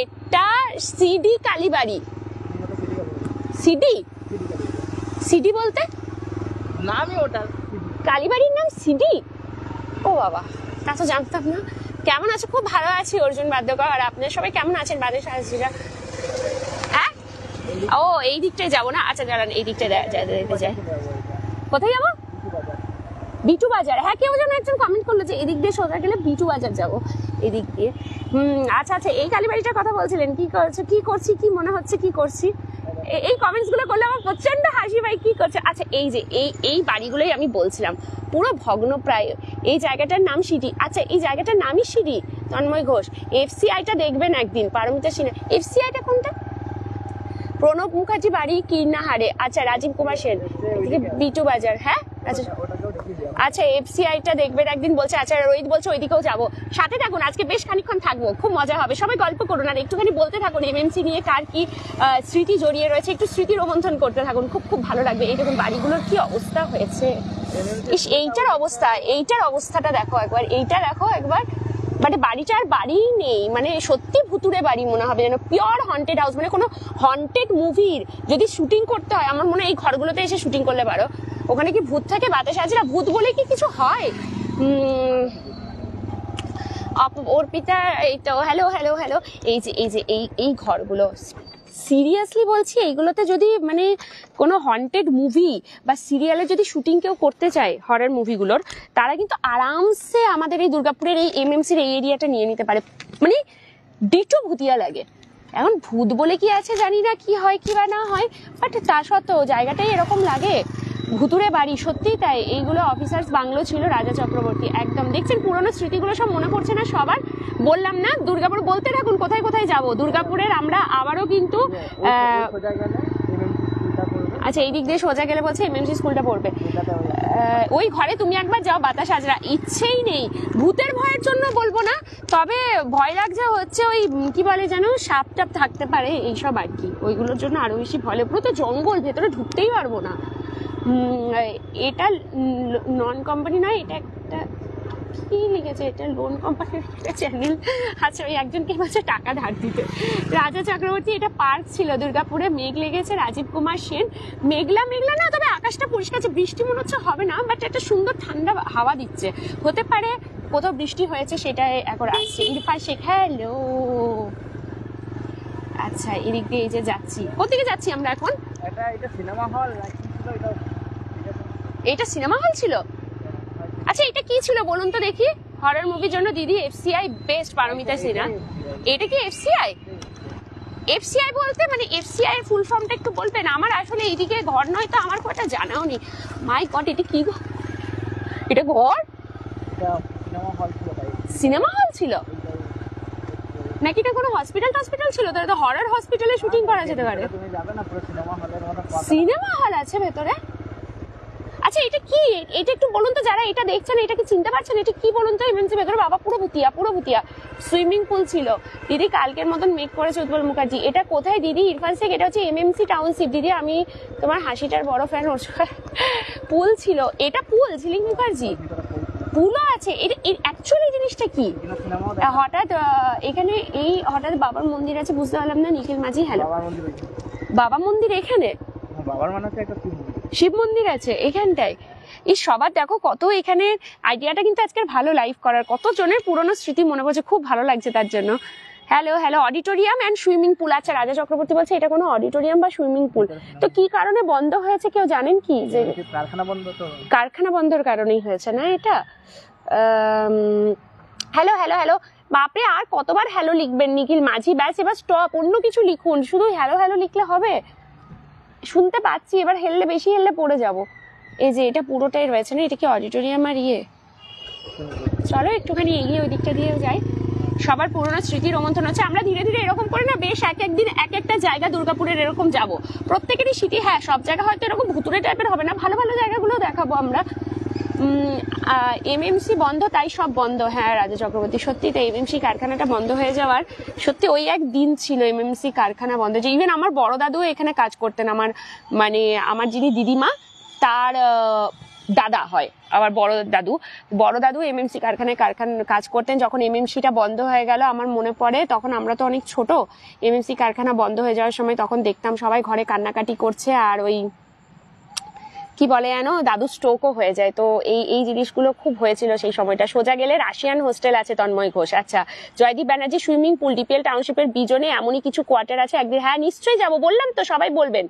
এটা সিডি কালীবাড়ি। সিডি বলতে নামই ওটা, কালীবাড়ির নাম সিডি? ও বাবা তা তো জানতাম না। কেমন আছো? খুব ভালো আছি অর্জুন বাদ্যকর। আর আপনারা সবাই কেমন আছেন? বাদের সাহায্যীরা। হ্যাঁ ও এই দিকটায় যাবো না? আচ্ছা দাঁড়ান এই দিকটায় দেখতে যাই। কোথায় যাবো? বিটু বাজার। হ্যাঁ কেউ যেন একজন কমেন্ট করলো যে এদিক দিয়ে সোজা গেলে বিটু বাজার যাবো, এদিক দিয়ে। আচ্ছা আচ্ছা এই কালীবাড়িটার কথা বলছিলেন। কি করছি কি মনে হচ্ছে কি করছি? এই কমেন্টস গুলো করলে আমার প্রচন্ড হাসি ভাই। কি করছে? আচ্ছা এই যে এই বাড়িগুলোই আমি বলছিলাম পুরো ভগ্নপ্রায়। এই জায়গাটার নাম সিডি। আচ্ছা এই জায়গাটার নামই সিডি। তন্ময় ঘোষ। এফসিআইটা দেখবেন একদিন। পারমিতা সিনহা। এফসিআইটা কোনটা? প্রণব মুখার্জি বাড়ি কীর্ণাহারে। আচ্ছা রাজীব কুমার সেন বিটু বাজার। হ্যাঁ আচ্ছা এফসিআইটা দেখবেন একদিন বলছে। আচ্ছা রোহিত বলছে ওইদিকেও যাবো। সাথে থাকুন, আজকে বেশ খানিকক্ষণ থাকবো, খুব মজা হবে। সবাই গল্প করুন আর একটুখানি বলতে থাকুন এমএমসি নিয়ে কার কি স্মৃতি জড়িয়ে রয়েছে, একটু স্মৃতি রোমন্থন করতে থাকুন, খুব খুব ভালো লাগবে। এই দেখুন বাড়িগুলোর কি অবস্থা হয়েছে। ইস এইটার অবস্থাটা দেখো একবার, এইটা দেখো একবার। মানে বাড়িটা আর বাড়িই নেই, মানে সত্যি ভুতুড়ে বাড়ি মনে হবে, যেন পিওর হন্টেড হাউস। মানে কোনো হন্টেড মুভির যদি শুটিং করতে হয় আমার মনে হয় এই ঘরগুলোতে এসে শুটিং করলে পারো। ওখানে কি ভূত থাকে? বাতাসে আছে না, ভূত বলে কি কিছু হয়? অর্পিতা এই তো হ্যালো হ্যালো হ্যালো। এই ঘরগুলো সিরিয়াসলি বলছি, এইগুলোতে যদি মানে কোনো হন্টেড মুভি বা সিরিয়ালে যদি শুটিং কেউ করতে চায় হরর মুভিগুলোর, তারা কিন্তু আরামসে আমাদের এই দুর্গাপুরের এই এমএমসির এই এরিয়াটা নিয়ে নিতে পারে। মানে ডিটো ভূতিয়া লাগে। এখন ভূত বলে কি আছে জানি না, কি হয় কি বা না হয়, বাট তা সত্ত্বেও জায়গাটাই এরকম লাগে। ভুতুরে বাড়ি সত্যিই তাই। এইগুলো অফিসার্স বাংলো ছিল রাজা চক্রবর্তী। একদম দেখছেন পুরোনো স্মৃতিগুলো সব মনে পড়ছে না সবার? বললাম না দুর্গাপুর বলতে থাকুন, কোথায় কোথায় যাব। দুর্গাপুরের আমরা আবারও কিন্তু আচ্ছা এই দিক দিয়ে সোজা গেলে বলছে এমএমসি স্কুলটা পড়বে। ওই ঘরে তুমি একবার যাও, বাতাস আজরা। ইচ্ছেই নেই, ভূতের ভয়ের জন্য বলবো না, তবে ভয় লাগছে হচ্ছে ওই কি বলে যেন সাপ টাপ থাকতে পারে এইসব আর কি, ওইগুলোর জন্য আরো বেশি ভয়। পুরো তো জঙ্গল, ভেতরে ঢুকতেই পারবো না। এটা নন কোম্পানি নয়, এটা একটা কি লিখেছে এটা? লোন কোম্পানির একটা চ্যানেল। আচ্ছা, ওই একজনকে বলছে টাকা ধার দিতে। রাজা চক্রবর্তী, এটা পার্ক ছিল দুর্গাপুরে, মেঘ লেগেছে। রাজীব কুমার সেন, মেঘলা মেঘলা না, তবে আকাশটা পরিষ্কার আছে, বৃষ্টি মনে হচ্ছে হবে না, বাট একটা সুন্দর ঠান্ডা হাওয়া দিচ্ছে, হতে পারে কোথাও বৃষ্টি হয়েছে সেটাই এখন আসছে। ইরফান শেখ, হ্যালো। আচ্ছা, এদিক দিয়ে এই যে যাচ্ছি, কোথেকে যাচ্ছি আমরা এখন? এটা সিনেমা হল এটা সিনেমা হল ছিল? আচ্ছা, এটা কি ছিল বলুন তো দেখি? হরর মুভির জন্য দিদি এফসিআই বেস্ট, পারমিতা সিনহা। এটা কি এফসিআই? এফসিআই বলতে মানে এফসিআই এর ফুল ফর্মটা একটু বলবেন? আমার আসলে এইদিকে ঘর নয় তো, আমার কথা জানাও নেই। মাই গড, এটা কি ঘর? এটা ঘর? সিনেমা হল ছিল নাকি এটা কোনো হসপিটাল ছিল? তাহলে তো হরর হসপিটালে শুটিং করা যেতে পারে। সিনেমা হল আছে ভেতরে? আচ্ছা, এটা কি? এটা একটু বলুন তো, যারা এটা দেখছেন এটা কি চিনতে পারছেন? এটা কি বলুন তো? এমএনসি ভেতরে, বাবা পুরো ভুতিয়া। সুইমিং পুল ছিল দিদি, কালকের মতন মেক করেছে উৎপল মুখার্জি। এটা কোথায় দিদি? ইরফান শেখ, এটা হচ্ছে এমএমসি টাউনশিপ দিদি, আমি তোমার হাসিটার বড় ফ্যান। পুল ছিল এটা? পুল ঝিলিক মুখার্জি পুলও আছে? এটা অ্যাকচুয়ালি জিনিসটা কি? হঠাৎ এখানে এই হঠাৎ বাবার মন্দির আছে, বুঝতে পারলাম না। নিখিল মাঝি, হ্যালো। বাবা মন্দির এখানে? বাবার মানে একটা শিব মন্দির আছে এখানটায়? এই সবার দেখো কত এখানে আইডিয়াটা কিন্তু আজকের ভালো লাইভ করার, কত জনের পুরনো স্মৃতি মনে পড়ছে, খুব ভালো লাগছে তার জন্য। Hello hello, auditorium and swimming pool. আচ্ছা, রাজা চক্রবর্তী বলছে এটা কোনো অডিটোরিয়াম বা সুইমিং পুল, তো কি কারণে বন্ধ হয়েছে কেউ জানেন কি? যে কারখানা বন্ধ, তো কারখানা বন্ধর কারণেই হয়েছে না এটা? হ্যালো হ্যালো হ্যালো, বাপরে আর কতবার হ্যালো লিখবেন নিখিল মাঝি? ব্যাস, এবার স্টপ, অন্য কিছু লিখুন, শুধু হ্যালো হ্যালো লিখলে হবে? শুনতে পাচ্ছি, এবার বেশি হেললে পড়ে যাব। এই যে এটা পুরোটাই রয়েছে না, এটা কি অডিটোরিয়াম আর ইয়ে? চলো একটুখানি এগিয়ে ওই দিকটা দিয়ে যাই। সবার পুরোনো স্মৃতি রোমন্থন হচ্ছে। আমরা ধীরে ধীরে এরকম করে না বেশ একদিন এক একটা জায়গা দুর্গাপুরের এরকম যাব, প্রত্যেকেরই স্মৃতি। হ্যাঁ, সব জায়গা হয়তো এরকম ভুতুরে টাইপের হবে না, ভালো ভালো জায়গাগুলো দেখাবো আমরা। এমএমসি বন্ধ, তাই সব বন্ধ। হ্যাঁ রাজা চক্রবর্তী, সত্যি তো এমএমসি কারখানাটা বন্ধ হয়ে যাওয়ার সত্যি ওই এক দিন ছিল এমএমসি কারখানা বন্ধ, যে ইভেন আমার বড় দাদু এখানে কাজ করতেন। আমার যিনি দিদিমা, তার দাদা হয় আমার বড় দাদু এমএমসি কারখানায় কাজ করতেন। যখন এমএমসিটা বন্ধ হয়ে গেল, আমার মনে পড়ে তখন আমরা তো অনেক ছোট, এমএমসি কারখানা বন্ধ হয়ে যাওয়ার সময় তখন দেখতাম সবাই ঘরে কান্নাকাটি করছে, আর ওই কি বলে জানো, দাদু স্ট্রোকও হয়ে যায়। তো এই জিনিসগুলো খুব হয়েছিল সেই সময়টা। সোজা গেলে রাশিয়ান হোস্টেল আছে, তন্ময় ঘোষ। আচ্ছা, Joydeep Banerjee, swimming pool DPL টাউনশিপের বিজনে এমনই কিছু কোয়ার্টার আছে একদিন। হ্যাঁ নিশ্চয়ই যাবো, বললাম তো সবাই বলবেন।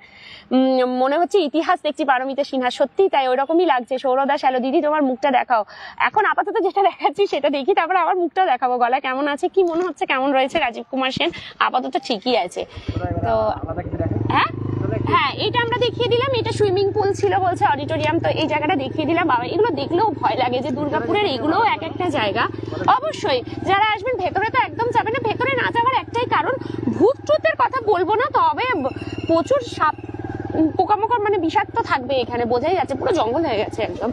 মনে হচ্ছে ইতিহাস দেখছি পারমিতা সিনহা, সত্যি তাই, ওরকমই লাগছে। সৌরদাস, হ্যালো দিদি, তোমার মুখটা দেখাও। এখন আপাতত যেটা দেখাচ্ছি সেটা দেখি, তারপর আবার মুখটা দেখাবো। গলা কেমন আছে, কি মনে হচ্ছে কেমন রয়েছে? রাজীব কুমার সেন, আপাতত ঠিকই আছে। তো হ্যাঁ, এটা আমরা দেখিয়ে দিলাম, এটা সুইমিং পুল ছিল বলছে, অডিটোরিয়াম, তো এই জায়গাটা দেখিয়ে দিলাম। বাবা, এগুলো দেখলেও ভয় লাগে যে দুর্গাপুরের এগুলোও এক একটা জায়গা। অবশ্যই যারা আসবেন ভেতরে তো একদম যাবেন না, ভেতরে না যাওয়ার একটাই কারণ, ভূত ট্রুতের কথা বলবো না, তবে প্রচুর সাপ পোকামাকড় মানে বিষাক্ত থাকবে এখানে, বোঝাই যাচ্ছে, পুরো জঙ্গল হয়ে গেছে একদম।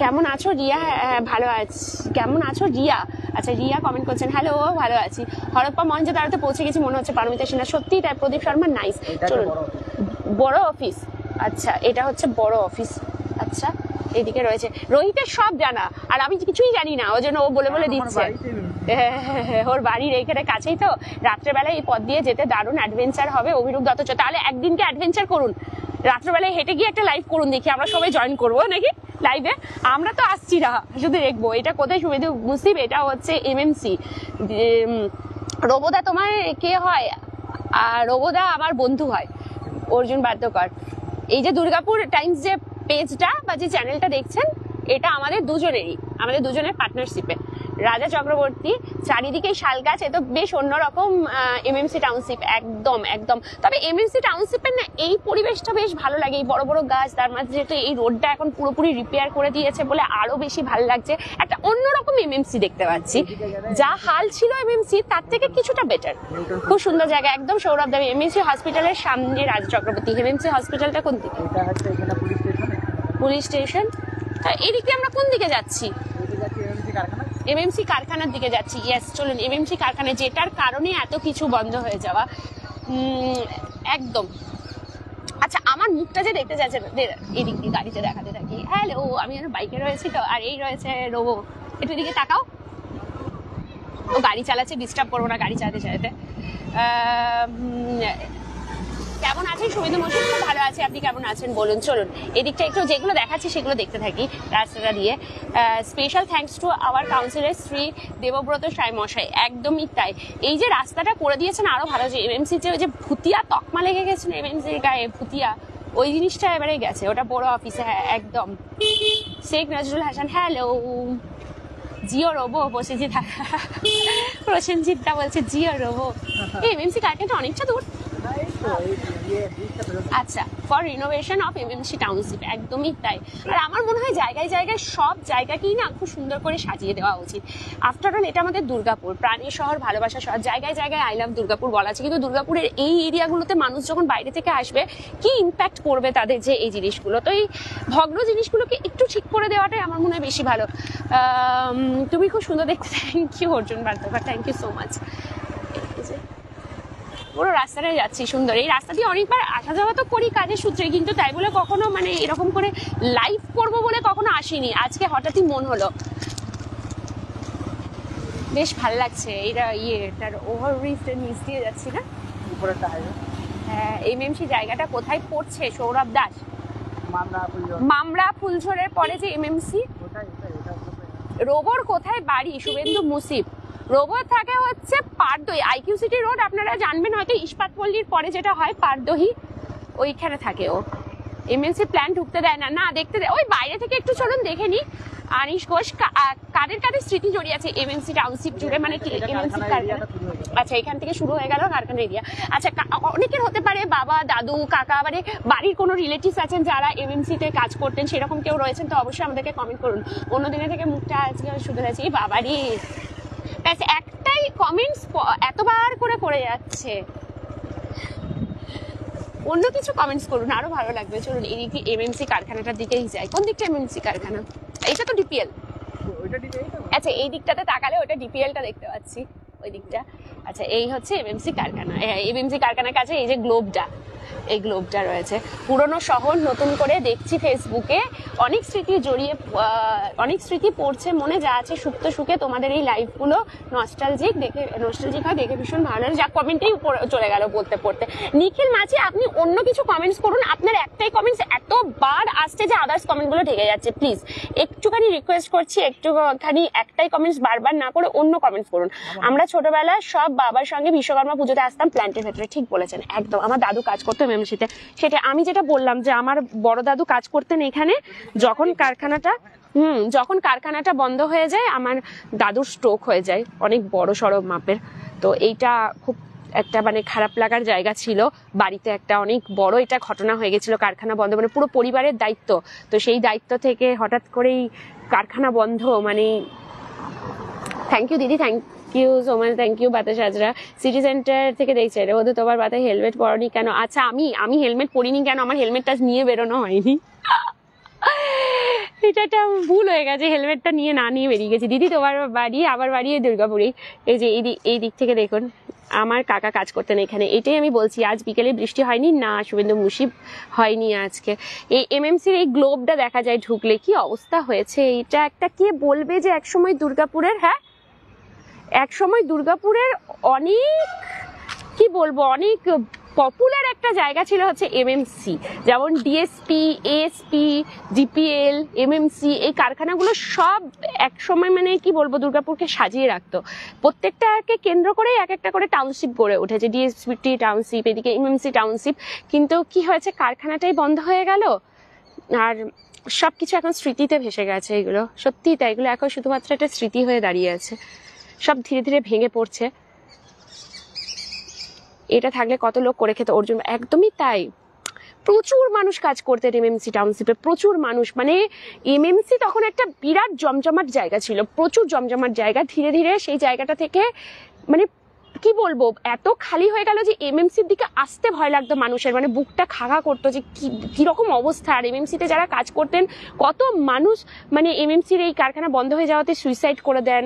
কেমন আছো রিয়া? ভালো আছি। কেমন আছো রিয়া? আচ্ছা, রিয়া কমেন্ট করছেন, হ্যালো ভালো আছি। হরপ্পা মহেঞ্জোদারোতে পৌঁছে গেছি মনে হচ্ছে, পারমিতা সিনহা, সত্যি তাই। প্রদীপ শর্মা, নাইস। চলুন, বড় অফিস। আচ্ছা, এটা হচ্ছে বড় অফিস। আচ্ছা, এইদিকে রয়েছে রোহিতের সব জানা, আর আমি কিছুই জানি না, ওই জন্য ও বলে দিচ্ছে। ওর বাড়ির এইখানে কাছেই তো, রাত্রেবেলায় এই পথ দিয়ে যেতে দারুণ অ্যাডভেঞ্চার হবে। অভিরূপ দত্ত, তাহলে একদিনকে অ্যাডভেঞ্চার করুন, রাত্রেবেলায় হেঁটে গিয়ে একটা লাইভ করুন, দেখি আমরা সবাই জয়েন করবো নাকি লাইভে। আমরা তো আসছি না, শুধু দেখবো। এটা কোথায় সুবিধা মুসিব? এটা হচ্ছে এমএমসি। রোবোদা তোমার কে হয়? আর রোবোদা আমার বন্ধু হয়, অর্জুন বাদ্যকর। এই যে দুর্গাপুর টাইমস যে পেজটা বা যে চ্যানেলটা দেখছেন, এটা আমাদের দুজনের পার্টনারশিপে। রাজা চক্রবর্তী, চারিদিকে শাল গাছ, এ তো বেশ অন্যরকম এমএমসি টাউনশিপ, একদম একদম। তবে এমএমসি টাউনশিপের না এই পরিবেশটা বেশ ভালো লাগে, এই বড় বড় গাছ, তার মাঝে যেহেতু এই রোডটা এখন পুরোপুরি রিপেয়ার করে দিয়েছে বলে আরো বেশি ভালো লাগছে। একটা অন্যরকম এমএমসি দেখতে পাচ্ছি, যা হাল ছিল এমএমসি তার থেকে কিছুটা বেটার। খুব সুন্দর জায়গা, একদম সৌরভ দেব। এমএমসি হসপিটালের সামনে রাজা চক্রবর্তী। এমএমসি হসপিটালটা কোন দিকে? Police station. এদিকে আমরা কোন দিকে যাচ্ছি? এমএমসি কারখানার দিকে যাচ্ছি। ইয়েস, চলুন এমএমসি কারখানা, যেটার কারণে এত কিছু বন্ধ হয়ে যাওয়া একদম। আচ্ছা, আমার মুখটা যে দেখতে যাচ্ছে এদিক দিয়ে গাড়িতে দেখাতে থাকি। হ্যালো, আমি বাইকে রয়েছি তো, আর এই রয়েছে রোবো, একটু এদিকে তাকাও। ও গাড়ি চালাচ্ছে, ডিস্টার্ব করবো না গাড়ি চালাতে চালাতে। কেমন আছেন শুভেন্দু মশাই? খুব ভালো আছে, আপনি কেমন আছেন বলুন। চলুন এদিকটা একটু যেগুলো দেখাচ্ছি সেগুলো দেখতে থাকি রাস্তাটা দিয়ে। Special thanks to our councillor Shri Debabrata সাই মশাই। একদমই তাই, এই যে রাস্তাটা করে দিয়েছেন আরো ভালো, যে এমএমসি যে ভুতিয়া তকমা লেগে গেছে না এমএমসির গায়ে ভুতিয়া, ওই জিনিসটা এবারে গেছে। ওটা বড় অফিসে, হ্যাঁ একদম। শেখ নজরুল হাসান, হ্যালো। জিও রোবো বসেছি, প্রসেনজিৎটা বলছে জিও রোবো। এমএমসি কারখানাটা অনেকটা দূর। আচ্ছা, for renovation of MMC township, একদমই তাই। আর আমার মনে হয় জায়গায় জায়গায় সব জায়গাকেই না খুব সুন্দর করে সাজিয়ে দেওয়া উচিত। আফটার অল এটা আমাদের দুর্গাপুর, প্রাণীর শহর, ভালোবাসা শহর, জায়গায় জায়গায় আই লাভ দুর্গাপুর বলা আছে, কিন্তু দুর্গাপুরের এই এরিয়াগুলোতে মানুষ যখন বাইরে থেকে আসবে কি ইম্প্যাক্ট করবে তাদের যে এই জিনিসগুলো, তো এই ভগ্ন জিনিসগুলোকে একটু ঠিক করে দেওয়াটাই আমার মনে হয় বেশি ভালো। তুমি খুব সুন্দর দেখতে, thank you Arjun Bartakar, thank you so much. পুরো রাস্তাটায় যাচ্ছি সুন্দর, এই রাস্তা দিয়ে অনেকবার আসা যাওয়া তো করি কাজের সূত্রে, কিন্তু তাই বলে কখনো মানে এরকম করে লাইভ করবো বলে কখনো আসিনি, আজকে হঠাৎই মন হলো। বেশ ভালো লাগছে এটা, তার ওভারব্রিজের নিচ দিয়ে যাচ্ছি না, হ্যাঁ। এমএমসি জায়গাটা কোথায় পড়ছে সৌরভ দাস? মামরা ফুলঝোরের পরে যে এমএমসি। রোবর কোথায় বাড়ি? শুভেন্দু মুসিফ। রোবট থাকে হচ্ছে পারদহি, আইকিউ সিটি রোড আপনারা জানবেন হয়তো, ইস্পাত পল্লীর পরে যেটা হয় পারদহি, ওইখানে থাকে ও। এমএনসি প্ল্যান ঢুকতে দেয় না, না দেখতে দেয়, ওই বাইরে থেকে একটু চলুন দেখে নি। আনিশ ঘোষ, কাদের কাদের স্মৃতি জড়িয়ে আছে এমএনসি টাউনশিপ জুড়ে, মানে এমএনসি কারখানা? আচ্ছা, এখান থেকে শুরু হয়ে গেল কারখানা এরিয়া। আচ্ছা, অনেকের হতে পারে বাবা, দাদু, কাকা, মানে বাড়ির কোনো রিলেটিভস আছেন যারা এমএনসি তে কাজ করতেন, সেরকম কেউ রয়েছেন তো অবশ্যই আমাদেরকে কমেন্ট করুন। অন্য দিনে থেকে মুখটা আজকে শুধু আছে, এই বাবারই একটাই কমেন্টস এতবার করে পড়ে যাচ্ছে, অন্য কিছু কমেন্টস করুন আরো ভালো লাগবে। চলুন এদিকে এমএমসি কারখানাটার দিকেই যাই। কোন দিকটা এমএমসি কারখানা? এইটা তো ডিপিএল। আচ্ছা, এই দিকটাতে তাকালে ওটা ডিপিএলটা দেখতে পাচ্ছি, ওই দিকটা। আচ্ছা, এই হচ্ছে এমএমসি কারখানা। এমএমসি কারখানার কাছে এই যে গ্লোবটা, এই গ্লোবটা রয়েছে। পুরনো শহর নতুন করে দেখছি ফেসবুকে, অনেক স্মৃতি জড়িয়ে, অনেক স্মৃতি পড়ছে মনে, যা আছে সুপ্ত সুখে। তোমাদের এই লাইভগুলো নস্টালজিক হয়, দেখে ভীষণ ভালো লাগে। যা কমেন্টেই চলে গেল পড়তে পড়তে। নিখিল মাঝি, আপনি অন্য কিছু কমেন্টস করুন, আপনার একটাই কমেন্টস এতবার আসছে যে আদার্স কমেন্টগুলো ঢেকে যাচ্ছে। প্লিজ একটুখানি রিকোয়েস্ট করছি, একটুখানি একটাই কমেন্টস বারবার না করে অন্য কমেন্টস করুন। আমরা ছোটবেলায় সব বাবার সঙ্গে বিশ্বকর্মা পুজোতে আসতাম প্ল্যান্টের ভেতরে, ঠিক বলেছেন একদম। আমার দাদু কাজ করতো এমএমসিতে, সেটা আমি যেটা বললাম যে আমার বড় দাদু কাজ করতেন এখানে। যখন কারখানাটা বন্ধ হয়ে যায়, আমার দাদুর স্ট্রোক হয়ে যায়, অনেক বড় সড়ো মাপের। তো এইটা খুব একটা মানে খারাপ লাগার জায়গা ছিল, বাড়িতে একটা অনেক বড় এটা ঘটনা হয়ে গেছিল, কারখানা বন্ধ, মানে পুরো পরিবারের দায়িত্ব। তো সেই দায়িত্ব থেকে হঠাৎ করেই কারখানা বন্ধ, মানে থ্যাংক ইউ দিদি, thank you so much, thank you Batash Hazra. City centre থেকে দেখছে রে বোধ, তোমার মাথায় হেলমেট পরনি কেন? আচ্ছা, আমি হেলমেট পরিনি কেন, আমার হেলমেটটা নিয়ে বেরোনো হয়নি, এটা একটা ভুল হয়ে গেছে, হেলমেটটা নিয়ে বেরিয়ে গেছি। দিদি তোমার বাড়ি, আমার বাড়ি দুর্গাপুরে। এই যে এই দিক থেকে দেখুন, আমার কাকা কাজ করতেন এখানে। এটাই আমি বলছি, আজ বিকেলে বৃষ্টি হয়নি না, শুভেন্দু মুসিফ হয়নি আজকে। এই এমএমসির এই গ্লোবটা দেখা যায় ঢুকলে, কি অবস্থা হয়েছে। এটা একটা কে বলবে যে একসময় দুর্গাপুরের, হ্যাঁ একসময় দুর্গাপুরের অনেক, কি বলবো, অনেক পপুলার একটা জায়গা ছিল হচ্ছে এমএমসি। যেমন ডিএসপি, এএসপি, ডিপিএল, এমএমসি, এই কারখানাগুলো সব এক সময় মানে কি বলবো দুর্গাপুরকে সাজিয়ে রাখতো। প্রত্যেকটাকে কেন্দ্র করে এক একটা করে টাউনশিপ গড়ে উঠেছে, ডিএসপি টাউনশিপ, এদিকে এমএমসি টাউনশিপ। কিন্তু কি হয়েছে, কারখানাটাই বন্ধ হয়ে গেল, আর সবকিছু এখন স্মৃতিতে ভেসে গেছে। এগুলো সত্যি তাই, এগুলো এখন শুধুমাত্র একটা স্মৃতি হয়ে দাঁড়িয়ে আছে, সব ধীরে ধীরে ভেঙে পড়ছে। এটা থাকলে কত লোক করে খেতে, অর্জুন একদমই তাই। প্রচুর মানুষ কাজ করতেন এমএমসি টাউনশিপে, প্রচুর মানুষ, মানে এমএমসি তখন একটা বিরাট জমজমাট জায়গা ছিল, প্রচুর জমজমাট জায়গা। ধীরে ধীরে সেই জায়গাটা থেকে মানে কি বলবো এত খালি হয়ে গেল যে এমএমসির দিকে আসতে ভয় লাগতো মানুষের, মানে বুকটা খাগা করতো যে কিরকম অবস্থা। আর এমএমসিতে যারা কাজ করতেন কত মানুষ মানে এমএমসির এই কারখানা বন্ধ হয়ে যাওয়াতে সুইসাইড করে দেন,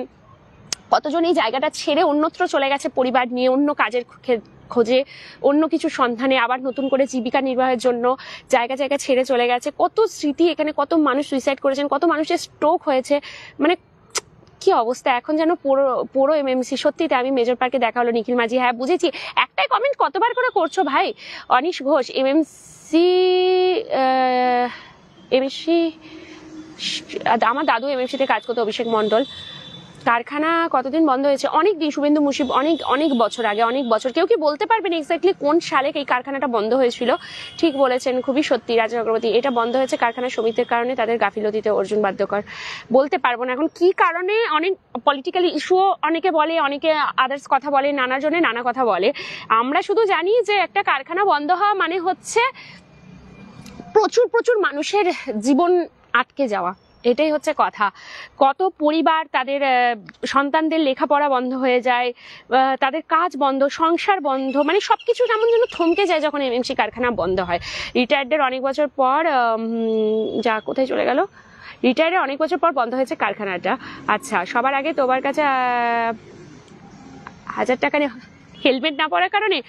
কতজন এই জায়গাটা ছেড়ে অন্যত্র চলে গেছে পরিবার নিয়ে, অন্য কাজের খোঁজে, অন্য কিছু সন্ধানে, আবার নতুন করে জীবিকা নির্বাহের জন্য জায়গা জায়গা ছেড়ে চলে গেছে। কত স্মৃতি এখানে, কত মানুষ সুইসাইড করেছেন, কত মানুষের স্ট্রোক হয়েছে, মানে কি অবস্থা এখন যেন পুরো পুরো এমএমসি। সত্যিতে আমি মেজর পার্কে দেখা হলো নিখিল মাঝি, হ্যাঁ বুঝেছি। একটাই কমেন্ট কতবার করে করছো ভাই? অনিশ ঘোষ, এমএমসি এমএমসি আমার দাদু এমএমসিতে কাজ করতো, অভিষেক মন্ডল। কারখানা কতদিন বন্ধ হয়েছে? অনেক দিন, শুভেন্দু মুশিব, অনেক অনেক বছর আগে, অনেক বছর। কেউ কি বলতে পারবেন এক্স্যাক্টলি কোন সালে এই কারখানাটা বন্ধ হয়েছিল? ঠিক বলেছেন, খুবই সত্যি রাজা চক্রবর্তী, এটা বন্ধ হয়েছে কারখানা শ্রমিকদের কারণে, তাদের গাফিলতিতে। অর্জুন বাদ্যকর, বলতে পারবো না এখন কি কারণে। অনেক পলিটিক্যাল ইস্যুও অনেকে বলে, অনেকে আদার্স কথা বলে, নানা জনে নানা কথা বলে। আমরা শুধু জানি যে একটা কারখানা বন্ধ হওয়া মানে হচ্ছে প্রচুর প্রচুর মানুষের জীবন আটকে যাওয়া, এটাই হচ্ছে কথা। কত পরিবার তাদের সন্তানদের লেখাপড়া বন্ধ হয়ে যায়, তাদের কাজ বন্ধ, সংসার বন্ধ, মানে সবকিছু কেমন যেন থমকে যায় যখন এমএমসি কারখানা বন্ধ হয়। রিটায়ার্ডের অনেক বছর পর যা কোথায় চলে গেল, রিটায়ার্ডের অনেক বছর পর বন্ধ হয়েছে কারখানাটা। আচ্ছা, সবার আগে তোমার কাছে 1000 টাকা হেলমেট না পরার কারণে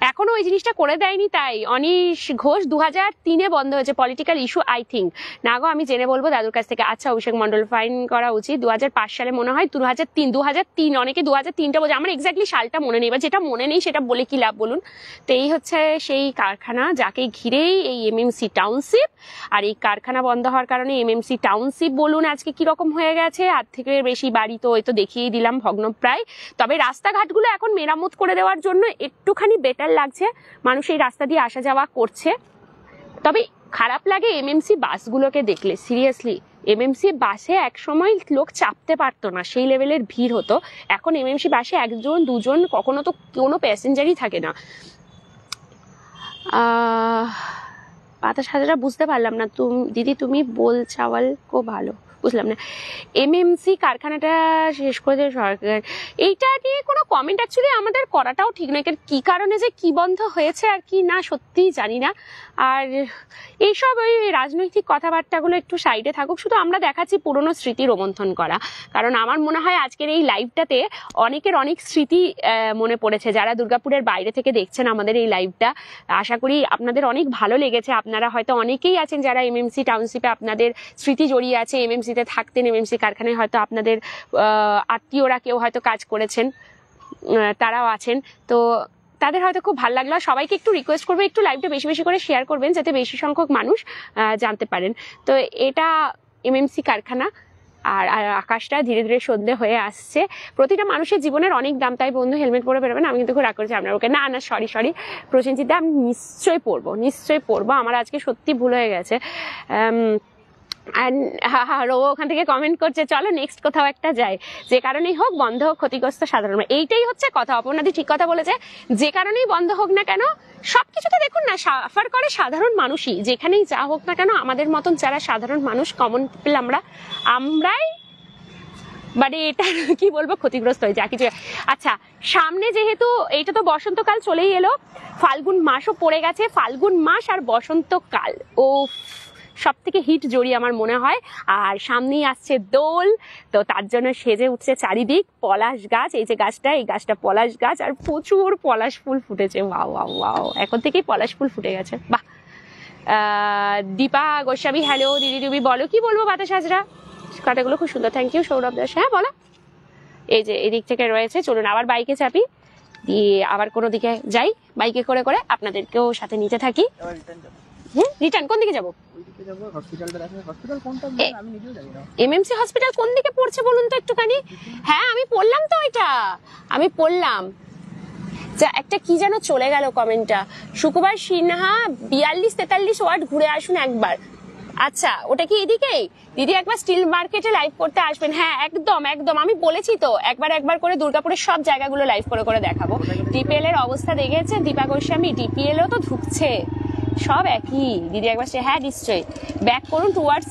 এখনো ওই জিনিসটা করে দেয়নি। তাই অনিশ ঘোষ 2003-এ বন্ধ হয়েছে, পলিটিক্যাল ইস্যু আই থিঙ্ক। না গো, আমি জেনে বলবো দাদুর কাছ থেকে। আচ্ছা, অভিষেক মন্ডল, ফাইন করা উচিত। 2005 সালে মনে হয়, 2003, অনেকে 2003টা বোঝে, আমার এক্স্যাক্টলি সালটা মনে নেই, বা যেটা মনে নেই সেটা বলে কি লাভ বলুন। তো এই হচ্ছে সেই কারখানা যাকে ঘিরেই এই এমএমসি টাউনশিপ। আর এই কারখানা বন্ধ হওয়ার কারণে এমএমসি টাউনশিপ বলুন আজকে কিরকম হয়ে গেছে। আর থেকে বেশি বাড়ি তো ওই তো দেখিয়েই দিলাম, ভগ্নপ্রায়। তবে রাস্তাঘাটগুলো এখন মেরামত করে দেওয়ার জন্য একটুখানি বেটার লাগছে, মানুষ এই রাস্তা দিয়ে আসা যাওয়া করছে। তবে খারাপ লাগে এমএমসি বাসগুলোকে দেখলে, সিরিয়াসলি। এমএমসি বাসে এক সময় লোক চাপতে পারতো না, সেই লেভেলের ভিড় হতো। এখন এমএমসি বাসে একজন দুজন, কখনো তো কোনো প্যাসেঞ্জারই থাকে না। বাতাস হাজারা বুঝতে পারলাম না দিদি, তুমি বল চাওয়াল কো ভালো, বুঝলাম না। এমএমসি কারখানাটা শেষ করে সরকার, এইটা নিয়ে কোনো কমেন্ট অ্যাকচুয়ালি আমাদের করাটাও ঠিক নয়। কি কারণে যে কি বন্ধ হয়েছে আর কি না সত্যিই জানি না। আর এইসব ওই রাজনৈতিক কথাবার্তাগুলো একটু সাইডে থাকুক, শুধু আমরা দেখাচ্ছি পুরনো স্মৃতি রোমন্থন করা। কারণ আমার মনে হয় আজকের এই লাইভটাতে অনেকের অনেক স্মৃতি মনে পড়েছে। যারা দুর্গাপুরের বাইরে থেকে দেখছেন আমাদের এই লাইভটা, আশা করি আপনাদের অনেক ভালো লেগেছে। আপনারা হয়তো অনেকেই আছেন যারা এমএমসি টাউনশিপে আপনাদের স্মৃতি জড়িয়ে আছে, এমএমসিতে থাকতেন, এমএমসি কারখানায় হয়তো আপনাদের আত্মীয়রা কেউ হয়তো কাজ করেছেন, তারাও আছেন। তো তাদের হয়তো খুব ভালো লাগলো। সবাইকে একটু রিকোয়েস্ট করবো, একটু লাইভটা বেশি বেশি করে শেয়ার করবেন, যাতে বেশি সংখ্যক মানুষ জানতে পারেন। তো এটা এমএমসি কারখানা। আর আকাশটা ধীরে ধীরে সন্ধে হয়ে আসছে। প্রতিটা মানুষের জীবনের অনেক দাম, তাই বন্ধু হেলমেট পরে বেরোবেন। আমি কিন্তু খুব রাগ করেছি আপনার ওকে। না না, সরি প্রসেনজিৎ, আমি নিশ্চয়ই পরবো। আমার আজকে সত্যি ভুল হয়ে গেছে। রো ওখান থেকে কমেন্ট করছে, চলো নেক্সট কোথাও একটা যাই, যে কারণেই হোক বন্ধ হোক, ক্ষতিগ্রস্ত সাধারণ। এইটাই হচ্ছে কথা। অপর্ণাদি ঠিক কথা বলেছে, যে কারণেই বন্ধ হোক না কেন, সবকিছুতে দেখুন না সাফার করে সাধারণ মানুষই। যেখানেই যা হোক না কেন, আমাদের মতন যারা সাধারণ মানুষ, কমন পিপল, আমরাই মানে এটা কি বলবো, ক্ষতিগ্রস্ত হয়ে যা কিছু। আচ্ছা, সামনে যেহেতু এইটা তো বসন্তকাল চলেই এলো, ফাল্গুন মাসও পড়ে গেছে। ফাল্গুন মাস আর বসন্তকাল, ও সব থেকে হিট জড়ি আমার মনে হয়। আর সামনেই আসছে দোল, তো তার জন্য সেজে উঠছে চারিদিক। পলাশ গাছ, এই যে গাছটা, এই গাছটা পলাশ গাছ, আর প্রচুর পলাশ ফুল ফুটেছে। ওয়াও, এখন থেকেই পলাশ ফুল ফুটে গেছে, বাহ। দীপা গোস্বামী, হ্যালো দিদি, তুমি বলো। কি বলবো বাতাস হাজরা, কাটাগুলো খুব সুন্দর, থ্যাংক ইউ। সৌরভ দাস, হ্যাঁ বলো। এই যে এদিক থেকে রয়েছে, চলুন আবার বাইকে চাপি, দিয়ে আবার কোনো দিকে যাই বাইকে করে করে, আপনাদেরকেও সাথে নিতে থাকি। রিটার্ন কোন দিকে যাবো? এমএমসি হসপিটাল কোন দিকে পড়ছে বলুন তো একটুখানি। হ্যাঁ আমি পড়লাম তো, ওইটা আমি পড়লাম। একটা কি যেন চলে গেল কমেন্টটা, শুক্রবার সিনহা 42-43 ওয়ার্ড ঘুরে আসুন একবার। আচ্ছা, ওটা কি এদিকেই? দিদি একবার স্টিল মার্কেটে লাইভ করতে আসবেন। হ্যাঁ একদম, আমি বলেছি তো একবার করে দুর্গাপুরের সব জায়গাগুলো লাইভ করে করে দেখাবো। ডিপিএল এর অবস্থা দেখেছে দীপা গোস্বামী, ডিপিএল ও তো ঢুকছে, সব একই। দিদি একবার হ্যাঁ নিশ্চয়ই ব্যাক করুন টুয়ার্ডস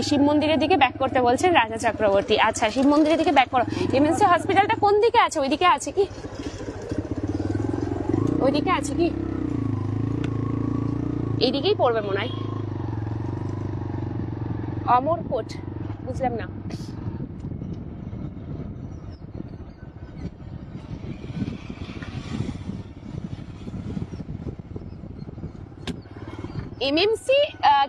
শিব মন্দিরের দিকে ব্যাক করতে বলছেন রাজা চক্রবর্তী। আচ্ছা, শিব মন্দিরের দিকে ব্যাক করো। এমএমসি হসপিটালটা কোন দিকে আছে? ওইদিকে আছে কি? ওইদিকে আছে কি? এইদিকেই পড়বে মনে হয়। অমরকোট, বুঝলাম না। এমএমসি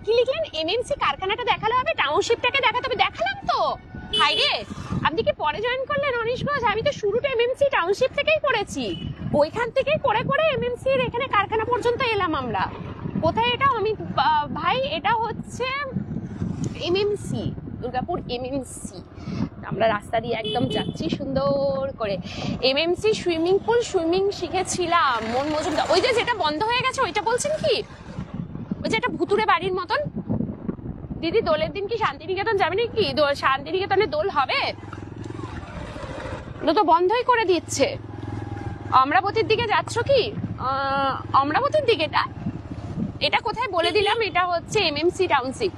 কি লিখলেন? এমএমসি কারখানাটা দেখালে হবে, টাউনশিপটাকে দেখাতে হবে। দেখালাম তো, হাইরে আপনি কি পরে জয়েন করলেন অনিশ ঘোষ? আমি তো শুরুটা এমএমসি টাউনশিপ থেকেই করেছি, ওইখান থেকেই করে করে এমএমসি এর এখানে কারখানা পর্যন্ত এলাম আমরা। কোথায় এটা? আমি ভাই এটা হচ্ছে এমএমসি, দুর্গাপুর এমএমসি। আমরা রাস্তা দিয়ে একদম যাচ্ছি সুন্দর করে। এমএমসি সুইমিং পুল, সুইমিং শিখেছিলাম মন মজুমদার। ওই যে যেটা বন্ধ হয়ে গেছে ওইটা বলছেন কি? ওই যে একটা ভুতুরে বাড়ির মতন। দিদি দোলের দিন কি শান্তিনিকেতন যাবে নাকি? শান্তিনিকেতনে দোল হবে? ওগুলো তো বন্ধই করে দিচ্ছে। অমরাবতীর দিকে যাচ্ছ কি? অমরাবতীর দিকে এটা কোথায় বলে দিলাম, এটা হচ্ছে এমএমসি টাউনশিপ।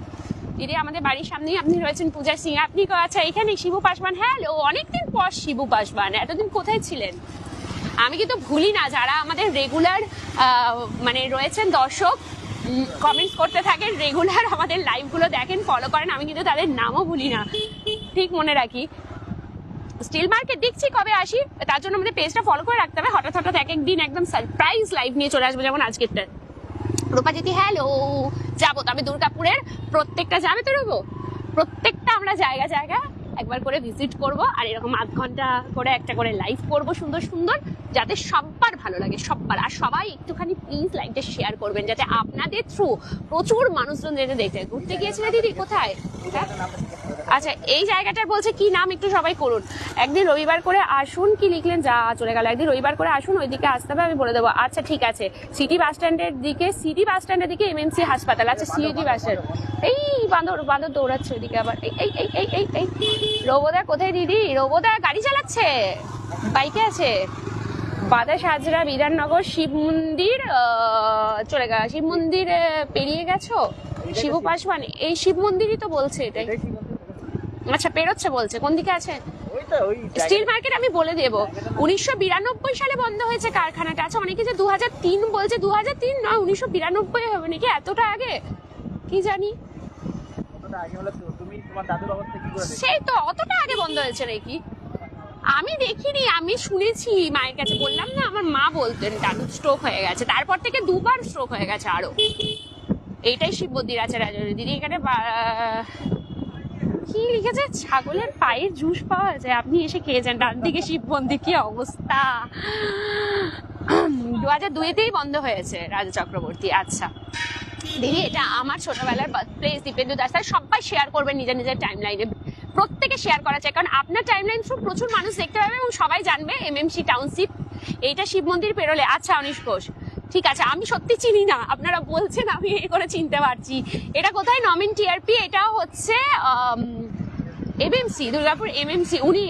দিদি আমাদের বাড়ির সামনেই আপনি রয়েছেন, পূজার সিং। আপনি আচ্ছা এখানে শিবু পাসওয়ান। হ্যালো, অনেকদিন পর শিবু পাসওয়ান, এতদিন কোথায় ছিলেন? আমি কিন্তু ভুলি না, যারা আমাদের রেগুলার মানে রয়েছেন দর্শক, কমেন্টস করতে থাকেন, রেগুলার আমাদের লাইভগুলো দেখেন, ফলো করেন, আমি কিন্তু তাদের নামও ভুলি না, ঠিক মনে রাখি। স্টিল মার্কেট দেখছি কবে আসি, তার জন্য আমাদের পেজটা ফলো করে রাখতে হবে। হঠাৎ হঠাৎ এক একদিন একদম সারপ্রাইজ লাইভ নিয়ে চলে আসবো, যেমন আজকেরটা। রূপাজ্যোতি হ্যালো, যাবো তবে দুর্গাপুরের প্রত্যেকটা, যাবে তো রূপো, প্রত্যেকটা আমরা জায়গা জায়গা একবার করে ভিজিট করব, আর এরকম আধ ঘন্টা করে একটা করে লাইভ করব সুন্দর সুন্দর, যাতে সবার ভালো লাগে, সবার। আর সবাই একটুখানি প্লিজ লাইভটা শেয়ার করবেন, যাতে আপনাদের থ্রু প্রচুর মানুষজন যেতে দেখতে। ঘুরতে গিয়েছিলে দিদি কোথায়? আচ্ছা এই জায়গাটার বলছে কি নাম, একটু সবাই করুন। একদিন রবিবার করে আসুন, কি লিখলেন, যা চলে গেল। একদিন রবিবার করে আসুন, ওইদিকে আসতে হবে, আমি বলে দেবো। আচ্ছা ঠিক আছে, সিটি বাস স্ট্যান্ডের দিকে এমএমসি হাসপাতাল। আচ্ছা সিটি বাস স্ট্যান্ড, এই বাঁদর দৌড়াচ্ছে ওইদিকে আবার। এই এই এই এই এই রোবোদা কোথায় দিদি? রোবোদা গাড়ি চালাচ্ছে, বাইকে আছে। বাদাস হাজরা, বিধাননগর, শিব মন্দির চলে গেল। শিব মন্দির পেরিয়ে গেছো? শিবু পাসওয়ান এই শিব মন্দিরই তো বলছে, এটাই। আচ্ছা পেরোচ্ছে বলছে, কোন দিকে আছে? স্টিল মার্কেট আমি বলে দেবো, 1992 সালে বন্ধ হয়েছে কারখানাটা। আচ্ছা অনেকে যে 2003 বলছে, 2003 নয় 1992 হবে নাকি, এতটা আগে কি জানি। সেই তো অতটা আগে বন্ধ হয়েছে নাকি, আমি দেখিনি, আমি শুনেছি মায়ের কাছে। বললাম না, আমার মা বলতেন দাদু স্ট্রোক হয়ে গেছে, তারপর থেকে 2 বার স্ট্রোক হয়ে গেছে আরো। এইটাই শিব মন্দির আছে রাজবাড়ি। দিদি এখানে কি লিখেছে, ছাগলের পায়ের জুস পাওয়া যায়, আপনি এসে খেয়ে যান। ডান দিকে শিব মন্দির, কি অবস্থা। 2002-তেই বন্ধ হয়েছে রাজা চক্রবর্তী। আচ্ছা দিদি এটা আমার ছোটবেলার বার্থপ্লেস, দীপেন্দু দাস। সবাই শেয়ার করবেন নিজের নিজের টাইম লাইনে, প্রত্যেকে শেয়ার করা চাই, কারণ আপনার টাইম লাইন থ্রু প্রচুর মানুষ দেখতে পাবে এবং সবাই জানবে এমএমসি টাউনশিপ এইটা শিব মন্দির পেরোলে। আচ্ছা অনিশ ঘোষ ঠিক আছে, আমি সত্যি চিনি না, আপনারা বলছেন আমি এই করে চিনতে পারছি। এটা কোথায়? নমিন টিআরপি, এটা হচ্ছে এমএমসি, দুর্গাপুর এমএমসি। উনি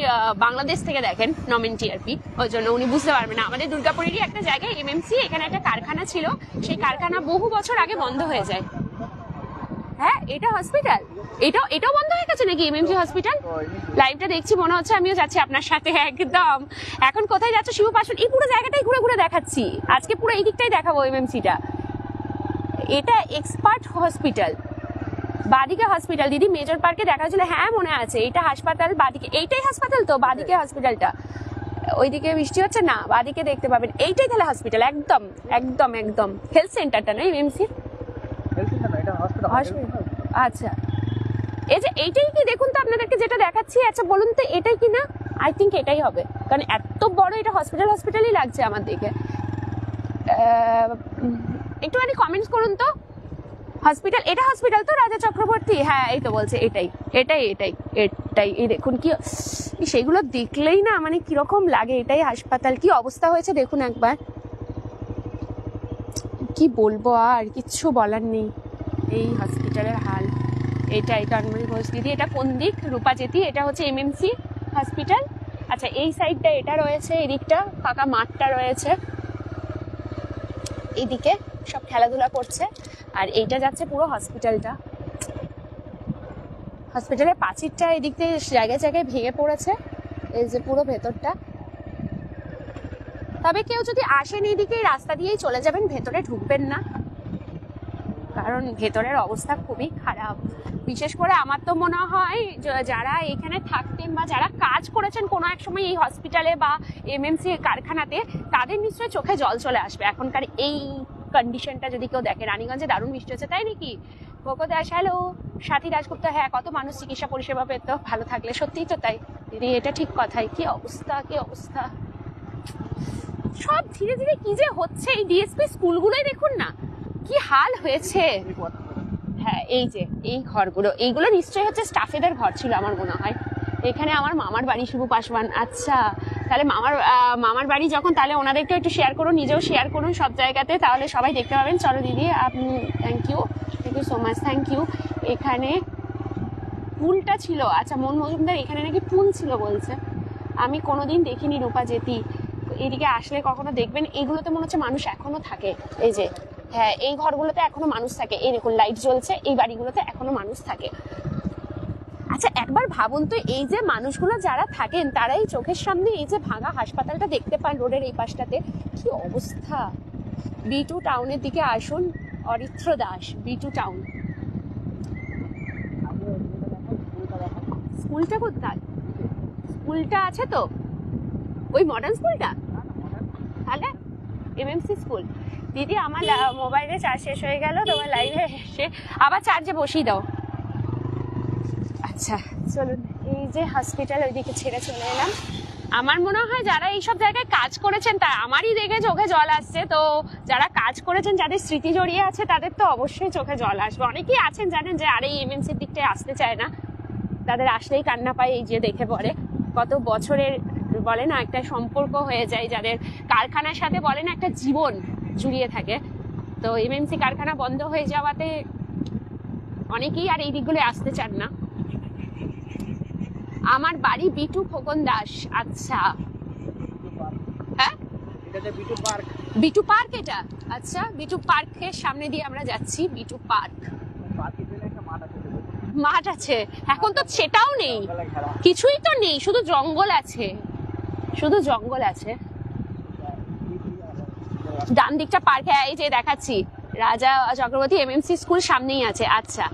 বাংলাদেশ থেকে দেখেন নমিন টিআরপি, ওই জন্য উনি বুঝতে পারবেন না। আমাদের দুর্গাপুরেরই একটা জায়গায় এমএমসি, এখানে একটা কারখানা ছিল, সেই কারখানা বহু বছর আগে বন্ধ হয়ে যায়। হ্যাঁ এটা হসপিটাল, এটাও বন্ধ হয়ে গেছে নাকি এমএমসি হসপিটাল? লাইভটা দেখছি মনে হচ্ছে আমিও যাচ্ছি আপনার সাথে একদম। এখন কোথায় যাচ্ছ? শিবু পাসওয়ান। এই পুরো জায়গাটাই ঘুরে ঘুরে দেখাচ্ছি আজকে, পুরো এই দিকটাই দেখাবো এমএমসিটা। এটা এক্সপার্ট হসপিটাল, বাদিকে হসপিটাল। দিদি মেজর পার্কে দেখা হয়েছিল, হ্যাঁ মনে আছে। এটা হাসপাতাল, বাদিকে এইটাই হাসপাতাল তো, বাদিকে হসপিটালটা। ওইদিকে বৃষ্টি হচ্ছে না, বাদিকে দেখতে পাবেন, এইটাই তাহলে হসপিটাল। একদম একদম একদম হেলথ সেন্টারটা না এমএমসি? আচ্ছা এই যে এইটাই কি, দেখুন তো আপনাদেরকে যেটা দেখাচ্ছি। আচ্ছা বলুন তো এটাই কি না? আই থিঙ্ক এটাই হবে, কারণ এত বড় এটা হসপিটালই লাগছে আমার দেখে। একটুখানি কমেন্টস করুন তো। হসপিটাল, এটা হসপিটাল তো রাজা চক্রবর্তী? হ্যাঁ এই তো বলছে এটাই এটাই এটাই এটাই। এই দেখুন কি, সেগুলো দেখলেই না মানে কিরকম লাগে। এটাই হাসপাতাল, কি অবস্থা হয়েছে দেখুন একবার। কি বলবো, আর কিচ্ছু বলার নেই, এই হসপিটালের হাল। এটাই তন্ময়ী ঘোষ দিদি। এটা কোন দিক? রূপাজেতি, এটা হচ্ছে এমএমসি হসপিটাল। আচ্ছা এই সাইডটা এটা রয়েছে, এদিকটা ফাঁকা মাঠটা রয়েছে, এইদিকে সব খেলাধুলা করছে, আর এইটা যাচ্ছে পুরো হসপিটালটা। হসপিটালের প্রাচীরটা এদিক থেকে জায়গায় জায়গায় ভেঙে পড়েছে, এই যে পুরো ভেতরটা। তবে কেউ যদি আসেন এইদিকে রাস্তা দিয়েই চলে যাবেন, ভেতরে ঢুকবেন না, কারণ ভেতরের অবস্থা খুবই খারাপ। বিশেষ করে আমার তো মনে হয় যারা এখানে থাকতেন বা যারা কাজ করেছেন কোনো এক সময় এই হসপিটালে বা এমএমসি কারখানাতে, তাদের নিশ্চয়ই চোখে জল চলে আসবে এখনকার এই কন্ডিশনটা যদি কেউ দেখে। রানীগঞ্জে দারুণ বৃষ্টি হচ্ছে, তাই নাকি? কোকো দাস হ্যালো, সাথী দাশগুপ্ত, হ্যাঁ কত মানুষ চিকিৎসা পরিষেবা পেত ভালো থাকলে, সত্যিই তো তাই। দিদি এটা ঠিক কথাই, কি অবস্থা কি অবস্থা, সব ধীরে ধীরে কি যে হচ্ছে। এই ডিএসপি স্কুলগুলোই দেখুন না কি হাল হয়েছে। হ্যাঁ এই যে এই ঘরগুলো, এইগুলো নিশ্চয়ই হচ্ছে স্টাফেদের ঘর ছিল আমার মনে হয়। এখানে আমার মামার বাড়ি শুভ পাসওয়ান। আচ্ছা তাহলে মামার বাড়ি যখন, তাহলে ওনাদেরকে একটু শেয়ার করুন, নিজেও শেয়ার করুন সব জায়গাতে, তাহলে সবাই দেখতে পাবেন। চলো দিদি আপনি, thank you so much, thank you. এখানে পুলটা ছিল, আচ্ছা মন মজুমদার এখানে নাকি পুল ছিল বলছে, আমি কোনোদিন দেখিনি রূপা জেতি। এদিকে আসলে কখনো দেখবেন, এইগুলোতে মনে হচ্ছে মানুষ এখনো থাকে। এই যে হ্যাঁ এই ঘরগুলোতে এখনো মানুষ থাকে, এই দেখুন লাইট জ্বলছে, এই বাড়িগুলোতে এখনো মানুষ থাকে। আচ্ছা একবার ভাবুন তো, এই যে মানুষগুলো যারা থাকেন তারাই চোখের সামনে এই যে ভাঙা হাসপাতালটা দেখতে পান রোডের এই পাশটাতে, কি অবস্থা। B2 টাউনের দিকে আসুন, অরিত্র দাস, B2 টাউন। স্কুলটা কোথায়? স্কুলটা আছে তো ওই মডার্ন স্কুলটা, তাহলে এমএমসি স্কুল। দিদি আমার মোবাইলে চার্জ শেষ হয়ে গেল, তোমার লাইভে এসে আবার চার্জে বসিয়ে দাও। আচ্ছা চলুন, এই যে হসপিটাল ওইদিকে ছেড়ে চলে এলাম। আমার মনে হয় যারা এইসব জায়গায় কাজ করেছেন, তা আমারই দেখে চোখে জল আসছে। তো যারা কাজ করেছেন, যাদের স্মৃতি জড়িয়ে আছে, তাদের তো অবশ্যই চোখে জল আসবে। অনেকেই আছেন জানেন যে আর এই এমএমসির দিকটায় আসতে চায় না, তাদের আসলেই কান্না পায় এই যে দেখে পড়ে। কত বছরের বলে না একটা সম্পর্ক হয়ে যায়, যাদের কারখানার সাথে বলে না একটা জীবন জুড়িয়ে থাকে। তো এমএমসি কারখানা বন্ধ হয়ে যাওয়াতে অনেকেই আর এই দিকগুলো আসতে চান না। আমার বাড়ি B2 খোকন দাস। আচ্ছা হ্যাঁ B2 পার্ক এটা, আচ্ছা B2 পার্কের সামনে দিয়ে আমরা যাচ্ছি। B2 পার্ক মাঠ আছে, এখন তো সেটাও নেই, কিছুই তো নেই, শুধু জঙ্গল আছে, শুধু জঙ্গল আছে। ডান দিকটা পার্ক, হ্যাঁ এই যে দেখাচ্ছি রাজা চক্রবর্তী এমএমসি স্কুল সামনেই আছে। আচ্ছা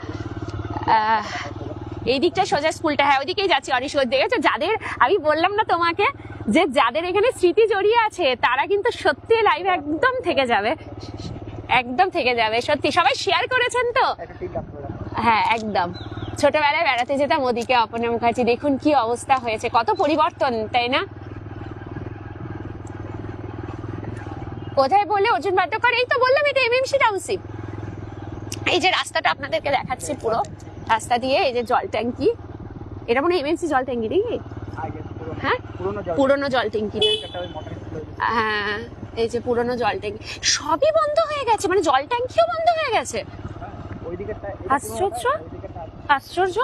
এই দিকটা সোজা স্কুলটা, হ্যাঁ ওইদিকেই যাচ্ছি। অনিশ দেখেছো, যাদের আমি বললাম না তোমাকে যে যাদের এখানে স্মৃতি জড়িয়ে আছে, তারা কিন্তু সত্যি লাইভে একদম থেকে যাবে, একদম থেকে যাবে সত্যি। সবাই শেয়ার করেছেন তো, হ্যাঁ একদম। ছোটবেলায় বেড়াতে যেতাম ওদিকে অপর্ণা মুখার্জি, দেখুন কি অবস্থা হয়েছে, কত পরিবর্তন, তাই না? কোথায় বললে অর্জুন বাদ্যকর? এই তো বললাম এটা এমএমসি টাউনশিপ। এই যে রাস্তাটা আপনাদেরকে দেখাচ্ছি, পুরো রাস্তা দিয়ে এই যে জল ট্যাঙ্কি, এটা মনে হয় এমএমসি জল ট্যাঙ্কি নাকি? হ্যাঁ পুরনো জল ট্যাঙ্কি, হ্যাঁ এই যে পুরনো জল ট্যাঙ্কি, সবই বন্ধ হয়ে গেছে, মানে জল ট্যাঙ্কিও বন্ধ হয়ে গেছে। আশ্চর্য আশ্চর্য,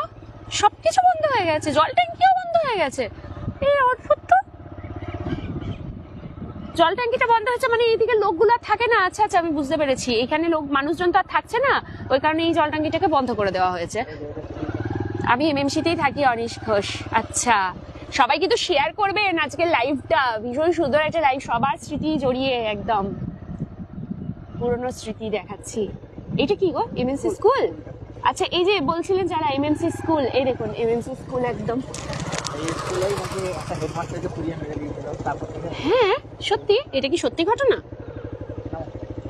সবকিছু বন্ধ হয়ে গেছে, জল ট্যাঙ্কিও বন্ধ হয়ে গেছে। এই অদ্ভুত তো, জল ট্যাঙ্কিটা বন্ধ হয়েছে মানে এইদিকে লোকগুলো থাকে না। আচ্ছা আচ্ছা আমি বুঝতে পেরেছি, এখানে মানুষজন তো আর থাকছে না, ওই কারণে এই জল ট্যাঙ্কিটাকে বন্ধ করে দেওয়া হয়েছে। আমি এমএমসিতেই থাকি, অনিশ ঘোষ। আচ্ছা সবাই কিন্তু শেয়ার করবেন আজকের লাইভটা, ভীষণ সুন্দর একটা লাইভ, সবার স্মৃতি জড়িয়ে একদম পুরনো স্মৃতি দেখাচ্ছি। এটা কি গো, এমএমসি স্কুল? আচ্ছা এই যে বলছিলেন যারা এমএমসি স্কুল, এই দেখুন এমএমসি স্কুল একদম। হ্যাঁ সত্যি, এটা কি সত্যি ঘটনা?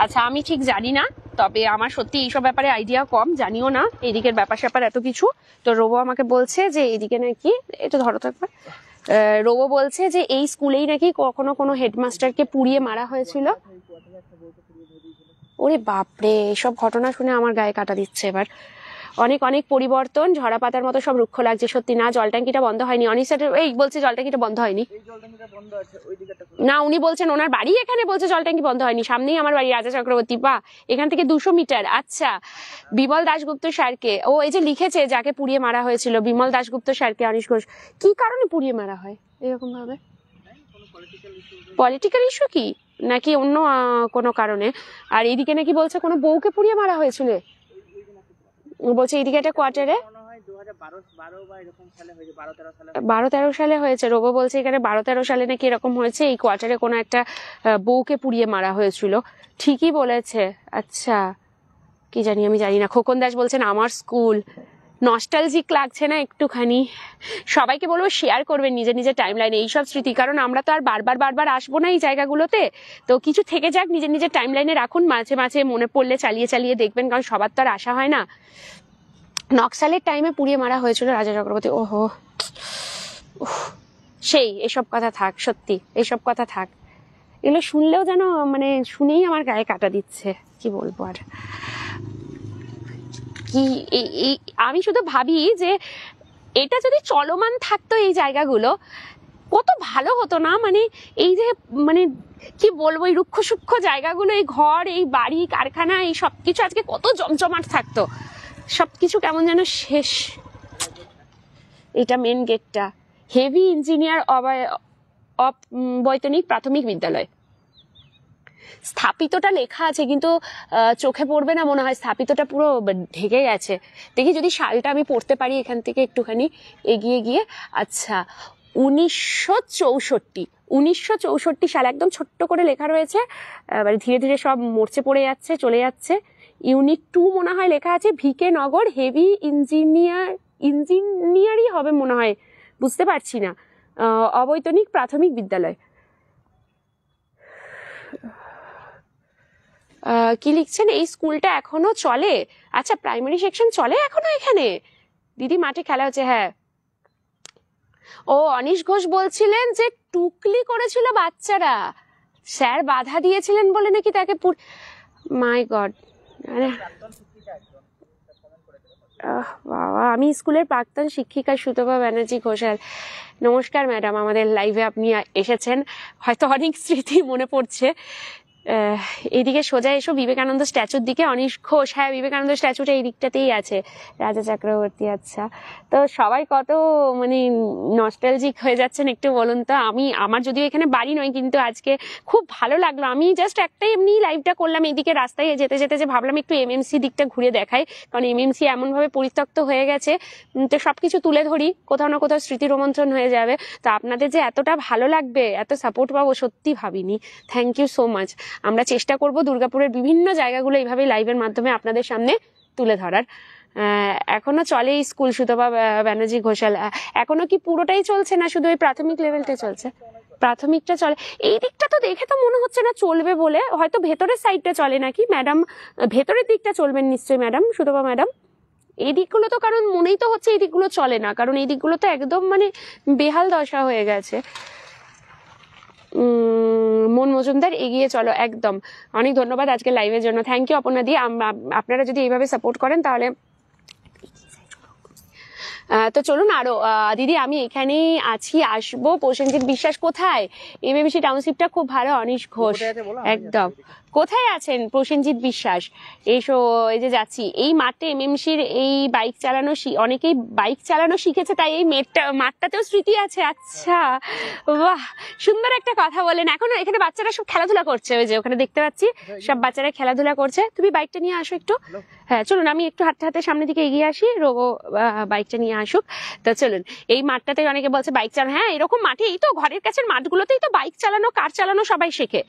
আচ্ছা আমি ঠিক জানি না, তবে আমার সত্যি এইসব ব্যাপারে আইডিয়া কম, জানিও না এদিকের ব্যাপার স্যাপার এত কিছু। তো রোবো আমাকে বলছে যে এদিকে নাকি, এটা ধরো তো একবার, রোবো বলছে যে এই স্কুলেই নাকি কখনো কোনো হেডমাস্টারকে পুড়িয়ে মারা হয়েছিল। ওরে বাপরে, এসব ঘটনা শুনে আমার গায়ে কাটা দিচ্ছে এবার। অনেক অনেক পরিবর্তন, ঝরা পাতার মতো সব রুক্ষ লাগছে। সত্যি না, জল ট্যাঙ্কিটা বন্ধ হয়নি। অনিশ এই বলছে জল ট্যাঙ্কিটা বন্ধ হয়নি না, উনি বলছেন ওনার বাড়ি এখানে, বলছে জল ট্যাঙ্কি বন্ধ হয়নি, সামনেই আমার বাড়ি রাজা চক্রবর্তী। বা এখান থেকে 200 মিটার। আচ্ছা বিমল দাশগুপ্ত স্যারকে, ও এই যে লিখেছে যাকে পুড়িয়ে মারা হয়েছিল, বিমল দাশগুপ্ত স্যারকে অনিশ ঘোষ। কি কারণে পুড়িয়ে মারা হয় এরকম ভাবে? পলিটিক্যাল ইস্যু কি নাকি অন্য কোনো কারণে? আর এইদিকে নাকি বলছে কোনো বউকে পুড়িয়ে মারা হয়েছিল, বলছে এইদিকে একটা কোয়ার্টারে 12-13 সালে হয়েছে। রোবো বলছে এখানে 12-13 সালে নাকি এরকম হয়েছে, এই কোয়ার্টারে কোনো একটা বউকে পুড়িয়ে মারা হয়েছিল। ঠিকই বলেছে। আচ্ছা কি জানি, আমি জানি না। খোকন দাস বলছেন আমার স্কুল, নস্টালজিক লাগছে না একটুখানি? সবাইকে বলবো শেয়ার করবেন নিজের নিজের টাইম লাইনে এইসব স্মৃতি, কারণ আমরা তো আর বারবার আসবো না এই জায়গাগুলোতে। তো কিছু থেকে যাক, নিজের নিজের টাইম লাইনে রাখুন, মাঝে মাঝে মনে পড়লে চালিয়ে দেখবেন, কারণ সবার তো আর আসা হয় না। নকশালের টাইমে পুড়িয়ে মারা হয়েছিল রাজা চক্রবর্তী। ওহো সেই এসব কথা থাক, সত্যি এসব কথা থাক, এগুলো শুনলেও যেন মানে শুনেই আমার গায়ে কাটা দিচ্ছে, কি বলবো আর। কি আমি শুধু ভাবি যে এটা যদি চলমান থাকতো এই জায়গাগুলো কত ভালো হতো না, মানে এই যে মানে কি বলবো এই রুক্ষ সূক্ষ্ম জায়গাগুলো, এই ঘর, এই বাড়ি, কারখানা, এই সবকিছু আজকে কত জমজমাট থাকতো, সবকিছু কেমন যেন শেষ। এটা মেন গেটটা, হেভি ইঞ্জিনিয়ার অবৈতনিক প্রাথমিক বিদ্যালয়। স্থাপিতটা লেখা আছে কিন্তু চোখে পড়বে না মনে হয়, স্থাপিতটা পুরো ঢেকে গেছে। দেখি যদি সালটা আমি পড়তে পারি এখান থেকে একটুখানি এগিয়ে গিয়ে। আচ্ছা, 1964 সাল, একদম ছোট্ট করে লেখা রয়েছে, এবার ধীরে ধীরে সব মরচে পড়ে যাচ্ছে, চলে যাচ্ছে। ইউনিট 2 মনে হয় লেখা আছে, ভিকে নগর হেভি ইঞ্জিনিয়ারই হবে মনে হয়, বুঝতে পারছি না। অবৈতনিক প্রাথমিক বিদ্যালয়। কি লিখছেন, এই স্কুলটা এখনো চলে? আচ্ছা, প্রাইমারি সেকশন চলে এখনো এখানে? দিদি মাঠে খেলা হচ্ছে, হ্যাঁ। ও অনিশ ঘোষ বলছিলেন যে টুকলি করেছিল বাচ্চারা, স্যার বাধা দিয়েছিলেন বলে নাকি তাকে মাই গড। বাবা, আমি স্কুলের প্রাক্তন শিক্ষিকা সুতপা ব্যানার্জি ঘোষাল। নমস্কার ম্যাডাম, আমাদের লাইভে আপনি এসেছেন, হয়তো অনেক স্মৃতি মনে পড়ছে। এদিকে সোজা এসো বিবেকানন্দ স্ট্যাচুর দিকে। অনিশ ঘোষ, হ্যাঁ বিবেকানন্দ স্ট্যাচুটা এই দিকটাতেই আছে, রাজা চক্রবর্তী। আচ্ছা, তো সবাই কত মানে নস্টালজিক হয়ে যাচ্ছেন একটু বলুন তো। আমার যদিও এখানে বাড়ি নয়, কিন্তু আজকে খুব ভালো লাগলো। আমি জাস্ট একটাই এমনি লাইভটা করলাম, এইদিকে রাস্তায় যেতে যেতে যে ভাবলাম একটু এমএমসি দিকটা ঘুরে দেখাই, কারণ এমএমসি এমন ভাবে পরিত্যক্ত হয়ে গেছে, তো সবকিছু তুলে ধরি, কোথাও না কোথাও স্মৃতি রোমন্থন হয়ে যাবে। তো আপনাদের যে এতটা ভালো লাগবে, এত সাপোর্ট পাবো, সত্যি ভাবিনি। Thank you so much. আমরা চেষ্টা করব দুর্গাপুরের বিভিন্ন জায়গাগুলো এইভাবে লাইভের মাধ্যমে আপনাদের সামনে তুলে ধরার। এখনো চলে এই স্কুল সুতপা ব্যানার্জি ঘোষাল? এখনো কি পুরোটাই চলছে না শুধু ওই প্রাথমিক লেভেলটা চলছে? প্রাথমিকটা চলে। এই দিকটা তো দেখে তো মনে হচ্ছে না চলবে বলে, হয়তো ভেতরের সাইডটা চলে নাকি ম্যাডাম? ভেতরের দিকটা চলবেন নিশ্চয়ই ম্যাডাম, সুতপা ম্যাডাম। এই দিকগুলো তো, কারণ মনেই তো হচ্ছে এই দিকগুলো চলে না, কারণ এই দিকগুলো তো একদম মানে বেহাল দশা হয়ে গেছে। মন মজুমদার, এগিয়ে চলো, একদম। অনেক ধন্যবাদ আজকে লাইভের জন্য, থ্যাংক ইউ অপর্ণা দি। আপনারা যদি এইভাবে সাপোর্ট করেন তাহলে তো চলুন আরো। দিদি আমি এখানেই আছি, আসবো। প্রসেনজিৎ বিশ্বাস কোথায়? এমএমসি টাউনশিপটা খুব ভালো। অনিশ ঘোষ, একদম। কোথায় আছেন প্রসেনজিৎ বিশ্বাস? এসো, এই যে যাচ্ছি। এই মাঠে এমএমসির এই বাইক চালানো, অনেকেই বাইক চালানো শিখেছে, তাই এই মাঠটাতেও স্মৃতি আছে। আচ্ছা, বাহ, সুন্দর একটা কথা বলেন। এখন এখানে বাচ্চারা সব খেলাধুলা করছে, ওই যে ওখানে দেখতে পাচ্ছি সব বাচ্চারা খেলাধুলা করছে। তুমি বাইকটা নিয়ে আসো একটু। হ্যাঁ চলুন, আমি একটু হাঁটতে হাঁটতে সামনের দিকে এগিয়ে আসি, রোগো বাইকটা নিয়ে আসুক। তো চলুন, এই মাঠটাতে অনেকে বলছে বাইক চালানো, হ্যাঁ এরকম মাঠে, এই তো ঘরের কাছের মাঠগুলোতেই তো বাইক চালানো, কার চালানো সবাই শেখে।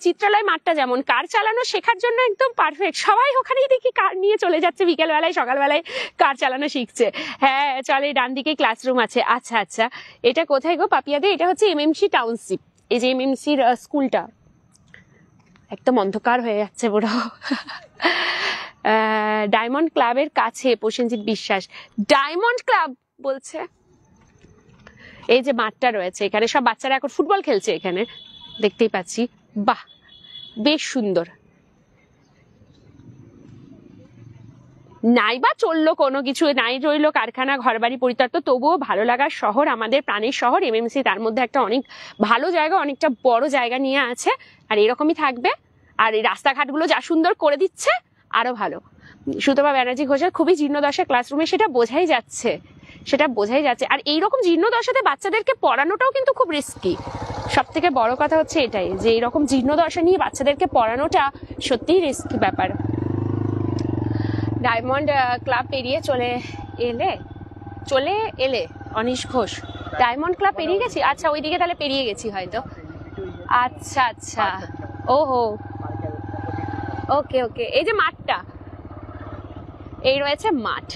চিত্রালয় মাঠটা যেমন কার চালানো শেখার জন্য একদম পারফেক্ট, সবাই ওখানেই দেখি কার নিয়ে চলে যাচ্ছে, বিকেল বেলায় সকালবেলায় কার চালানো শিখছে। হ্যাঁ চলে, ডান দিকে ক্লাসরুম আছে। আচ্ছা আচ্ছা, এটা কোথায় গো পাপিয়াদে? এটা হচ্ছে এমএমসি টাউনশিপ। এই যে এমএমসির স্কুলটা, একদম অন্ধকার হয়ে যাচ্ছে পুরো। ডায়মন্ড ক্লাবের কাছে প্রসেনজিৎ বিশ্বাস। ডায়মন্ড ক্লাব বলছে? এই যে মাঠটা রয়েছে এখানে, সব বাচ্চারা এখন ফুটবল খেলছে এখানে, দেখতেই পাচ্ছি। বাহ, বেশ সুন্দর। নাই বা চললো কোনো কিছু, নাই রইলো কারখানা, ঘরবাড়ি পরিত্যক্ত, তবুও ভালো লাগার শহর, আমাদের প্রাণের শহর এমএমসি। তার মধ্যে একটা অনেক ভালো জায়গা, অনেকটা বড় জায়গা নিয়ে আছে, আর এরকমই থাকবে। আর এই রাস্তাঘাটগুলো যা সুন্দর করে দিচ্ছে, আরো ভালো। সুতপা ব্যানার্জি ঘোষাল খুবই জীর্ণদশা ক্লাসরুমে, সেটা বোঝাই যাচ্ছে, সেটা বোঝাই যাচ্ছে। আর এইরকম জীর্ণদশাতে বাচ্চাদেরকে পড়ানোটাও কিন্তু খুব রিস্কি। সব থেকে বড় কথা হচ্ছে এটাই, যে এইরকম জীর্ণদশা নিয়ে বাচ্চাদেরকে পড়ানোটা সত্যিই রিস্কি ব্যাপার। ডায়মন্ড ক্লাব পেরিয়ে চলে এলে অনিশ ঘোষ, ডায়মন্ড ক্লাব পেরিয়ে গেছি। আচ্ছা, ওইদিকে তাহলে পেরিয়ে গেছি হয়তো। আচ্ছা আচ্ছা, ওহো, ওকে ওকে। এই যে মাঠটা, এই রয়েছে মাঠ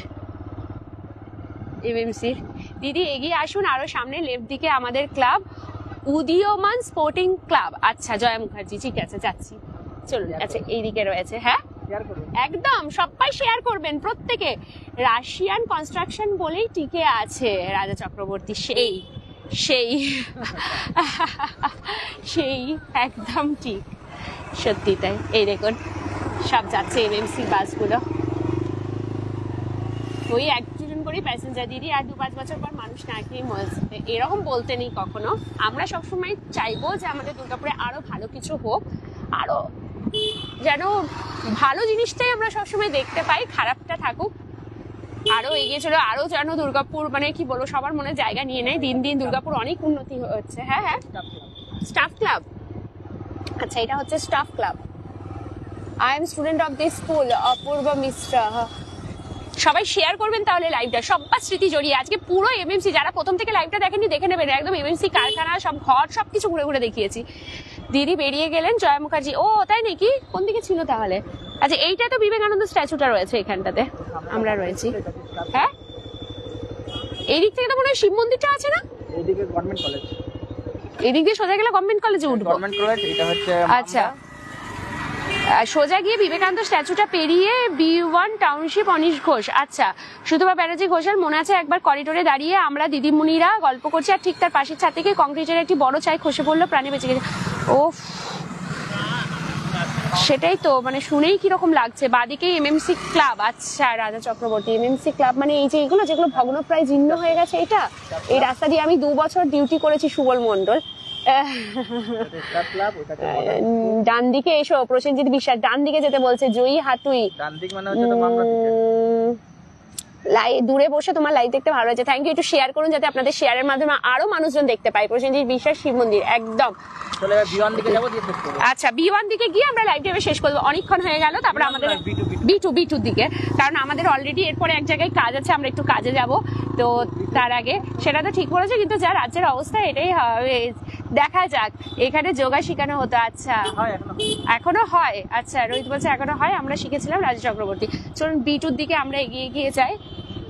এমএমসির। দিদি এগিয়ে আসুন আরো সামনে, লেফট দিকে আমাদের ক্লাব উদীয়মান স্পোর্টিং ক্লাব। আচ্ছা, জয়া মুখার্জি, ঠিক আছে যাচ্ছি, চলুন। আচ্ছা, এইদিকে রয়েছে, হ্যাঁ শেয়ার করুন। একদম সবাই শেয়ার করবেন প্রত্যেকে। রাশিয়ান কনস্ট্রাকশন বলেই টিকে আছে রাজা চক্রবর্তী, সেই সেই সেই একদম ঠিক, সত্যি তাই। এই দেখুন সব যাচ্ছে এমএমসি বাসগুলো, ওই এক দুজন করে প্যাসেঞ্জার দিদি, আর 2-5 বছর পর মানুষ না খেয়ে মরছে, এরকম বলতে নেই কখনো। আমরা সবসময় চাইবো যে আমাদের দুর্গাপুরে আরো ভালো কিছু হোক, আরো যেন ভালো জিনিসটাই আমরা সবসময় দেখতে পাই, খারাপটা থাকুক। আরো এগিয়ে চলো, আরো যেন দুর্গাপুর মানে কি বলবো সবার মনে জায়গা নিয়ে নেয়। দিন দিন দুর্গাপুর অনেক উন্নতি হচ্ছে। হ্যাঁ হ্যাঁ, স্টাফ ক্লাব, আচ্ছা এটা হচ্ছে staff club. I am student of this school, Apurva Mishra. সবাই শেয়ার করবেন তাহলে লাইভটা, সবার স্মৃতি জড়িয়ে। আজকে পুরো এমএমসি, যারা প্রথম থেকে লাইভটা দেখেনি দেখে নেবেন, একদম এমএমসি কারখানা, সব ঘর, সবকিছু ঘুরে ঘুরে দেখিয়েছি। দিদি বেরিয়ে গেলেন, জয়া মুখার্জি। ও তাই নাকি, কোন দিকে ছিল তাহলে? আচ্ছা এইটা তো বিবেকানন্দ স্ট্যাচুটা রয়েছে এখানটাতে, আমরা রয়েছি। হ্যাঁ এই দিক থেকে তো মনে হয় শিব মন্দিরটা আছে না? এইদিকে গভর্নমেন্ট কলেজ, এদিক দিয়ে সোজা গেলে গভর্নমেন্ট কলেজে উঠবো। গভর্নমেন্ট কলেজ এটা হচ্ছে। আচ্ছা সোজা গিয়ে বিবেকানন্দ স্ট্যাচুটা পেরিয়ে B1 টাউনশিপ, অনিশ ঘোষ। আচ্ছা সুতপা ব্যানার্জি ঘোষাল মনে আছে একবার করিডোরে দাঁড়িয়ে আমরা দিদিমণিরা গল্প করছি, আর ঠিক তার পাশের ছাদ থেকে কংক্রিটের একটি বড় চাই খসে পড়লো, প্রাণে বেঁচে গেছে। ও সেটাই তো, মানে শুনেই কিরকম লাগছে। বাদিকে এমএমসি ক্লাব, আচ্ছা রাজা চক্রবর্তী এমএমসি ক্লাব মানে এই যে এগুলো যেগুলো ভগ্নপ্রায় জীর্ণ হয়ে গেছে, এটা এই রাস্তা দিয়ে আমি 2 বছর ডিউটি করেছি, সুবল মন্ডল। ডান দিকে এসো, প্রসেনজিৎ বিশ্বাস ডান দিকে যেতে বলছে, জয়ী হাতুই। ডান দিক মানে হচ্ছে তো মামলা দিকে। দূরে বসে তোমার লাইভ দেখতে ভালো লাগছে, থ্যাংক ইউ। একটু শেয়ার করুন যাতে আপনাদের শেয়ারের মাধ্যমে আরো মানুষজন দেখতে পায়। প্রসেনজিৎ বিশ্বাস, শিব মন্দির, একদম। চলে B1 দিকে যাব, দিয়ে শেষ করব। আচ্ছা B1 দিকে গিয়ে আমরা লাইভ টাইমে শেষ করবো, অনেকক্ষণ হয়ে গেল। তারপরে আমাদের B2 দিকে, কারণ আমাদের অলরেডি এরপরে এক জায়গায় কাজ আছে, আমরা একটু কাজে যাব। তো তার আগে সেটা তো ঠিক বলেছে, কিন্তু যা রাজ্যের অবস্থা এটাই হবে, দেখা যাক। এখানে যোগা শেখানো হতো, আচ্ছা এখনো হয়? আচ্ছা রোহিত বলছে এখনো হয়, আমরা শিখেছিলাম রাজা চক্রবর্তী। চলুন B2 দিকে আমরা এগিয়ে গিয়ে যাই।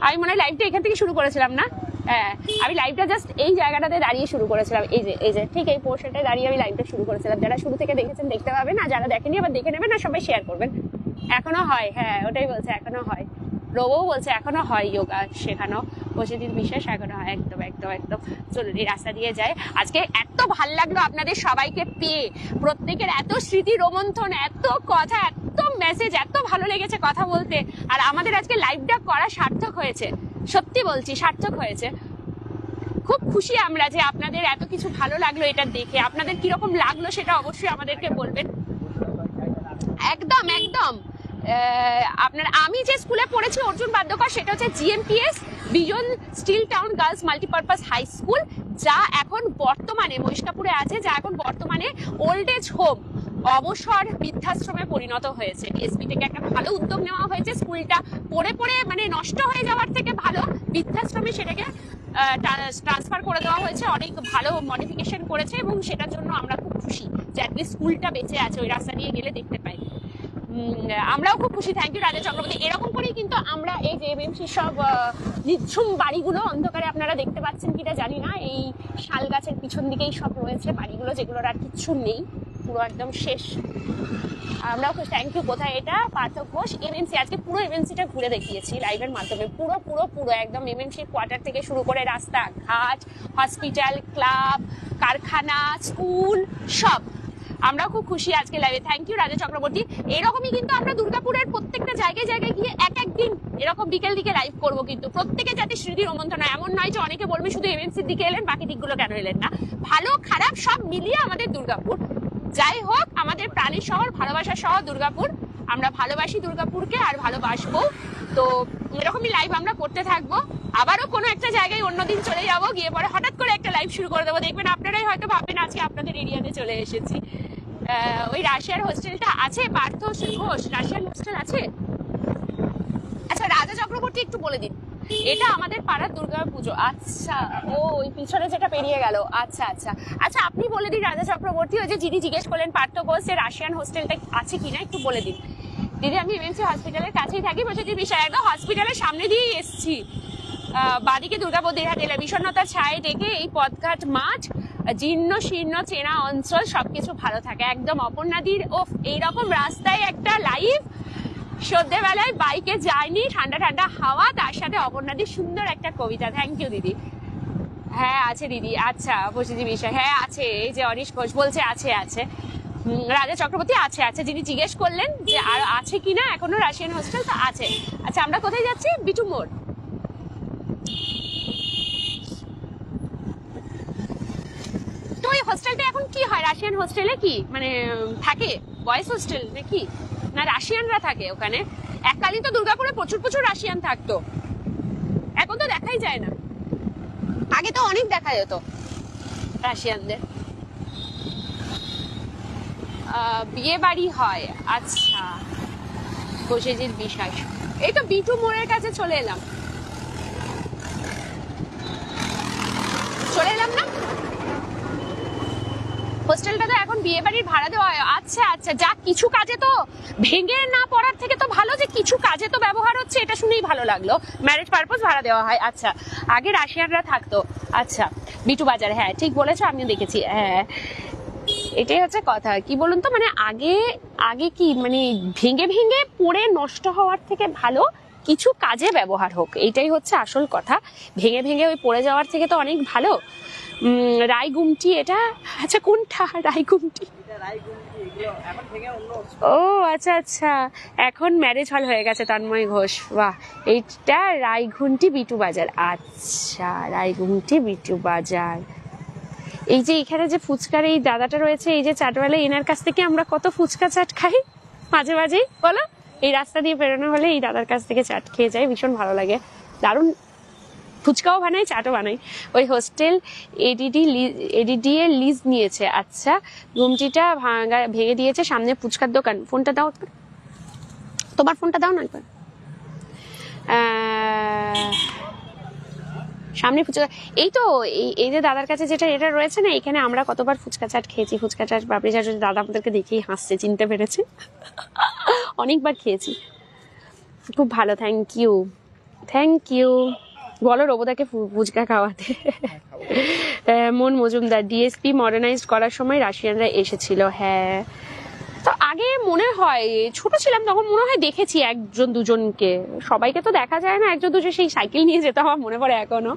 আমি মনে হয় লাইভটা এখান থেকে শুরু করেছিলাম না? হ্যাঁ আমি লাইভটা জাস্ট এই জায়গাটাতে দাঁড়িয়ে শুরু করেছিলাম, এই যে ঠিক এই পোর্শনটায় দাঁড়িয়ে আমি লাইভটা শুরু করেছিলাম। যারা শুরু থেকে দেখেছেন দেখতে পাবেন, আর যারা দেখেনি আবার দেখে নেবেন, আর সবাই শেয়ার করবেন। এখনো হয়, হ্যাঁ ওটাই বলছে এখনো হয়। রবও বলছে এখনো হয় যোগা শেখানো, প্রসেনজিৎ বিশ্বাস এখনো হয়, একদম একদম একদম। চলুন এই রাস্তা দিয়ে যায়। আজকে এত ভাল লাগলো আপনাদের সবাইকে পেয়ে, প্রত্যেকের এত স্মৃতি রোমন্থন, এত কথা, এত মেসেজ, এত ভালো লেগেছে কথা বলতে। আর আমাদের আজকে লাইভটা করা সার্থক হয়েছে, সত্যি বলছি সার্থক হয়েছে। খুব খুশি আমরা যে আপনাদের এত কিছু ভালো লাগলো এটা দেখে। আপনাদের কিরকম লাগলো সেটা অবশ্যই আমাদেরকে বলবেন। একদম একদম। আপনার আমি যে স্কুলে পড়েছি অর্জুন বাদ্যকর, সেটা হচ্ছে GMPS Bijon steel town girls multipurpose high school, যা এখন বর্তমানে মহিষকাপুরে আছে, যা এখন বর্তমানে ওল্ড এজ হোম, অবসর বৃদ্ধাশ্রমে পরিণত হয়েছে। এসপি থেকে একটা ভালো উদ্যোগ নেওয়া হয়েছে, স্কুলটা পড়ে পড়ে মানে নষ্ট হয়ে যাওয়ার থেকে ভালো বৃদ্ধাশ্রমে সেটাকে ট্রান্সফার করে দেওয়া হয়েছে। অনেক ভালো মডিফিকেশন করেছে এবং সেটার জন্য আমরা খুব খুশি যে অ্যাটলিস্ট স্কুলটা বেঁচে আছে, ওই রাস্তা দিয়ে গেলে দেখতে পাই। আমরাও খুব খুশি, থ্যাংক ইউ রাজা চক্রবর্তী। এরকম করেই কিন্তু আমরা এই যে এমএমসি সব নিঝুম বাড়িগুলো, অন্ধকারে আপনারা দেখতে পাচ্ছেন কিনা জানি না, এই শাল গাছের পিছন দিকেই সব রয়েছে বাড়িগুলো, যেগুলোর আর কিচ্ছু নেই, পুরো একদম শেষ। আমরাও খুব থ্যাংক ইউ। কোথায় এটা? পার্থ ঘোষ এমএমসি। আজকে পুরো এমএমসিটা ঘুরে দেখিয়েছি লাইভের মাধ্যমে, পুরো পুরো পুরো একদম এমএমসির কোয়ার্টার থেকে শুরু করে রাস্তা ঘাট, হসপিটাল, ক্লাব, কারখানা, স্কুল, সব। আমরাও খুব খুশি আজকে লাইভে, থ্যাংক ইউ রাজা চক্রবর্তী। এরকমই কিন্তু আমরা দুর্গাপুরের প্রত্যেকটা জায়গায় জায়গায় গিয়ে এক একদিন এরকম বিকেল দিকে লাইভ করবো, কিন্তু প্রত্যেকে যাতে স্মৃতি রোমন্থন হয়। এমন নয় যে অনেকে বলবে শুধু এমএমসির দিকে এলেন, বাকি দিকগুলো কেন এলেন না। ভালো খারাপ সব মিলিয়ে আমাদের দুর্গাপুর, যাই হোক আমাদের প্রাণের শহর, ভালোবাসার শহর দুর্গাপুর। আমরা ভালোবাসি দুর্গাপুরকে আর ভালোবাসবো। তো এরকমই লাইভ আমরা করতে থাকবো। আবারও কোনো একটা জায়গায় অন্যদিন চলে যাবো, গিয়ে পরে হঠাৎ করে একটা লাইভ শুরু করে দেবো, দেখবেন আপনারাই হয়তো ভাববেন আজকে আপনাদের এরিয়াতে চলে এসেছি। ওই রাশিয়ার হোস্টেলটা আছে, পার্থ ঘোষ রাশিয়ান হোস্টেল আছে। আচ্ছা রাজা চক্রবর্তী একটু বলে দিন, এটা আমাদের পাড়ার দুর্গা পুজো। আচ্ছা ও ওই পিছনে যেটা পেরিয়ে গেল, আচ্ছা আচ্ছা আচ্ছা। আপনি বলে দিন রাজা চক্রবর্তী, ওই যে যিনি জিজ্ঞেস করলেন পার্থ ঘোষ, যে রাশিয়ান হোস্টেলটা আছে কিনা একটু বলে দিন। দিদি আমি এমএমসি হসপিটালের কাছেই থাকি, বলছি বিষয় একদম হসপিটালের সামনে দিয়েই এসছি। বাদিকে দুর্গাপুর দেহা জেলা, বিষণ্ণতার ছায় দেখে এই পথঘাট মাঠ, জীর্ণ শীর্ণ চেনা অঞ্চল, সবকিছু ভালো থাকে একদম। অপর্ণাদির ও এইরকম রাস্তায় একটা লাইভ সন্ধ্যেবেলায় বাইকে যায়নি, ঠান্ডা ঠান্ডা হাওয়া, তার সাথে অপর্ণাদির সুন্দর একটা কবিতা। থ্যাংক ইউ দিদি। হ্যাঁ আছে দিদি, আচ্ছা বসেছি বিষয়, হ্যাঁ আছে, এই যে অনিশ ঘোষ বলছে আছে আছে। রাজা চক্রবর্তী আছে আছে, যিনি জিজ্ঞেস করলেন যে আর আছে কিনা এখনো রাশিয়ান হোস্টেল, তো আছে। আচ্ছা আমরা কোথায় যাচ্ছি? বিটু মোড়। তো এই হোস্টেলটা এখন কি হয়? রাশিয়ান হোস্টেলে কি মানে থাকে বয়েজ হোস্টেল নাকি, না রাশিয়ানরা থাকে ওখানে? এককালীন তো দুর্গাপুরে প্রচুর প্রচুর রাশিয়ান থাকতো, এখন তো দেখাই যায় না। আগে তো অনেক দেখা যেত রাশিয়ানদের। বিয়ে বাড়ি হয়, আচ্ছা বসেজির বিশ্বাস। এই তো বিটু মোড়ের কাছে চলে এলাম, না হোস্টেলটা তো এখন বিয়ে বাড়ির ভাড়া দেওয়া হয়। আচ্ছা আচ্ছা, যা কিছু কাজে তো ভেঙে না পড়ার থেকে তো ভালো যে কিছু কাজে তো ব্যবহার হচ্ছে, এটা শুনেই ভালো লাগলো। ম্যারেজ পারপোজ ভাড়া দেওয়া হয়, আচ্ছা। আগে রাশিয়ানরা থাকতো, আচ্ছা বিটু বাজার, হ্যাঁ ঠিক বলেছো, আমিও দেখেছি। হ্যাঁ এটাই হচ্ছে কথা, কি বলুন তো, মানে আগে কি মানে ভেঙে ভেঙে পড়ে নষ্ট হওয়ার থেকে ভালো কিছু কাজে ব্যবহার হোক, এইটাই হচ্ছে আসল কথা। ভেঙে ভেঙে ওই পড়ে যাওয়ার থেকে তো অনেক ভালো। রায়গুমটি এটা, আচ্ছা কোনটা রায়গুমটি? ও আচ্ছা আচ্ছা, এখন ম্যারেজ হল হয়ে গেছে তন্ময় ঘোষ, বাহ। এইটা রায়ঘুমটি বিটু বাজার, আচ্ছা রায়গুমটি বিটু বাজার। এই যে এখানে যে ফুচকার এই দাদাটা রয়েছে, এই যে চাটওয়ালা, এনার কাছ থেকে আমরা কত ফুচকা চাট খাই মাঝে মাঝেই, বলো? এই রাস্তা দিয়ে বেরোনো হলে এই দাদার কাছ থেকে চাট খেয়ে যাই, ভীষণ ভালো লাগে, দারুণ ফুচকাও বানাই চাটও বানাই। ওই হোস্টেল এডিডি এর লিজ নিয়েছে, আচ্ছা ঘুমটিটা ভেঙে দিয়েছে, সামনে ফুচকার দোকান। ফোনটা দাও, তোমার ফোনটা দাও না একবার। সামনে ফুচকা, এই তো এই যে দাদার কাছে যেটা এটা রয়েছে না, এখানে আমরা কতবার ফুচকা চাট খেয়েছি, ফুচকা চাট বাপরি চাট। দাদা আমাদেরকে দেখেই হাসছে, চিনতে পেরেছে, অনেকবার খেয়েছি, খুব ভালো। Thank you thank you. বলো রবদাকে ফুচকা খাওয়াতে। মন মজুমদার, ডিএসপি মডার্নাইজড করার সময় রাশিয়ানরা এসেছিল, হ্যাঁ। তো আগে মনে হয় ছোট ছিলাম তখন মনে হয় দেখেছি একজন দুজনকে, সবাইকে তো দেখা যায় না, একজন দুজন সেই সাইকেল নিয়ে যেতে আমার মনে পড়ে এখনো।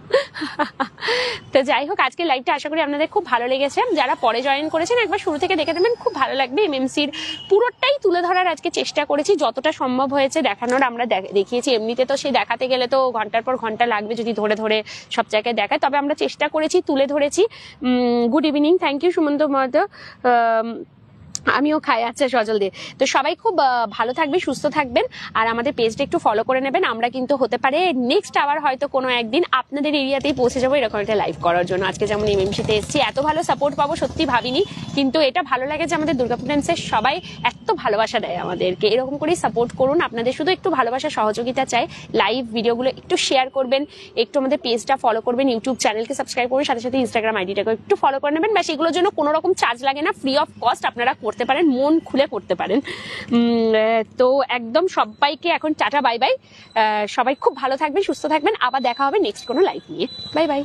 তো যাই হোক, আজকে লাইভটা আশা করি আপনাদের খুব ভালো লেগেছে। যারা পরে জয়েন করেছেন একবার শুরু থেকে দেখে দেবেন, খুব ভালো লাগবে। এমএমসির পুরোটাই তুলে ধরার আজকে চেষ্টা করেছি, যতটা সম্ভব হয়েছে দেখানোর আমরা দেখিয়েছি। এমনিতে তো সেই দেখাতে গেলে তো ঘন্টার পর ঘন্টা লাগবে যদি ধরে ধরে সব জায়গায় দেখায়, তবে আমরা চেষ্টা করেছি, তুলে ধরেছি। Good evening, thank you Sumanta Mahato. আমিও খাই, আচ্ছা সজল দে। তো সবাই খুব ভালো থাকবে, সুস্থ থাকবেন, আর আমাদের পেজটা একটু ফলো করে নেবেন। আমরা কিন্তু হতে পারে নেক্সট আবার হয়তো কোনো একদিন আপনাদের এরিয়াতেই পৌঁছে যাবো এরকম একটা লাইভ করার জন্য। আজকে যেমন এমএমসিতে এসেছি, এত ভালো সাপোর্ট পাবো সত্যি ভাবিনি, কিন্তু এটা ভালো লাগে যে আমাদের দুর্গাপুর টাইমসের সবাই এত ভালোবাসা দেয় আমাদেরকে। এরকম করেই সাপোর্ট করুন, আপনাদের শুধু একটু ভালোবাসা সহযোগিতা চাই। লাইভ ভিডিওগুলো একটু শেয়ার করবেন, একটু আমাদের পেজটা ফলো করবেন, ইউটিউব চ্যানেলকে সাবস্ক্রাইব করবেন, সাথে সাথে ইনস্টাগ্রাম আইডিটাকে একটু ফলো করে নেবেন। ব্যাস, এগুলোর জন্য কোনো রকম চার্জ লাগে না, ফ্রি অফ কস্ট, আপনারা করতে পারেন, মন খুলে করতে পারেন। তো একদম সবাইকে এখন টাটা বাই বাই। সবাই খুব ভালো থাকবেন, সুস্থ থাকবেন, আবার দেখা হবে নেক্সট কোনো লাইভ নিয়ে। Bye bye.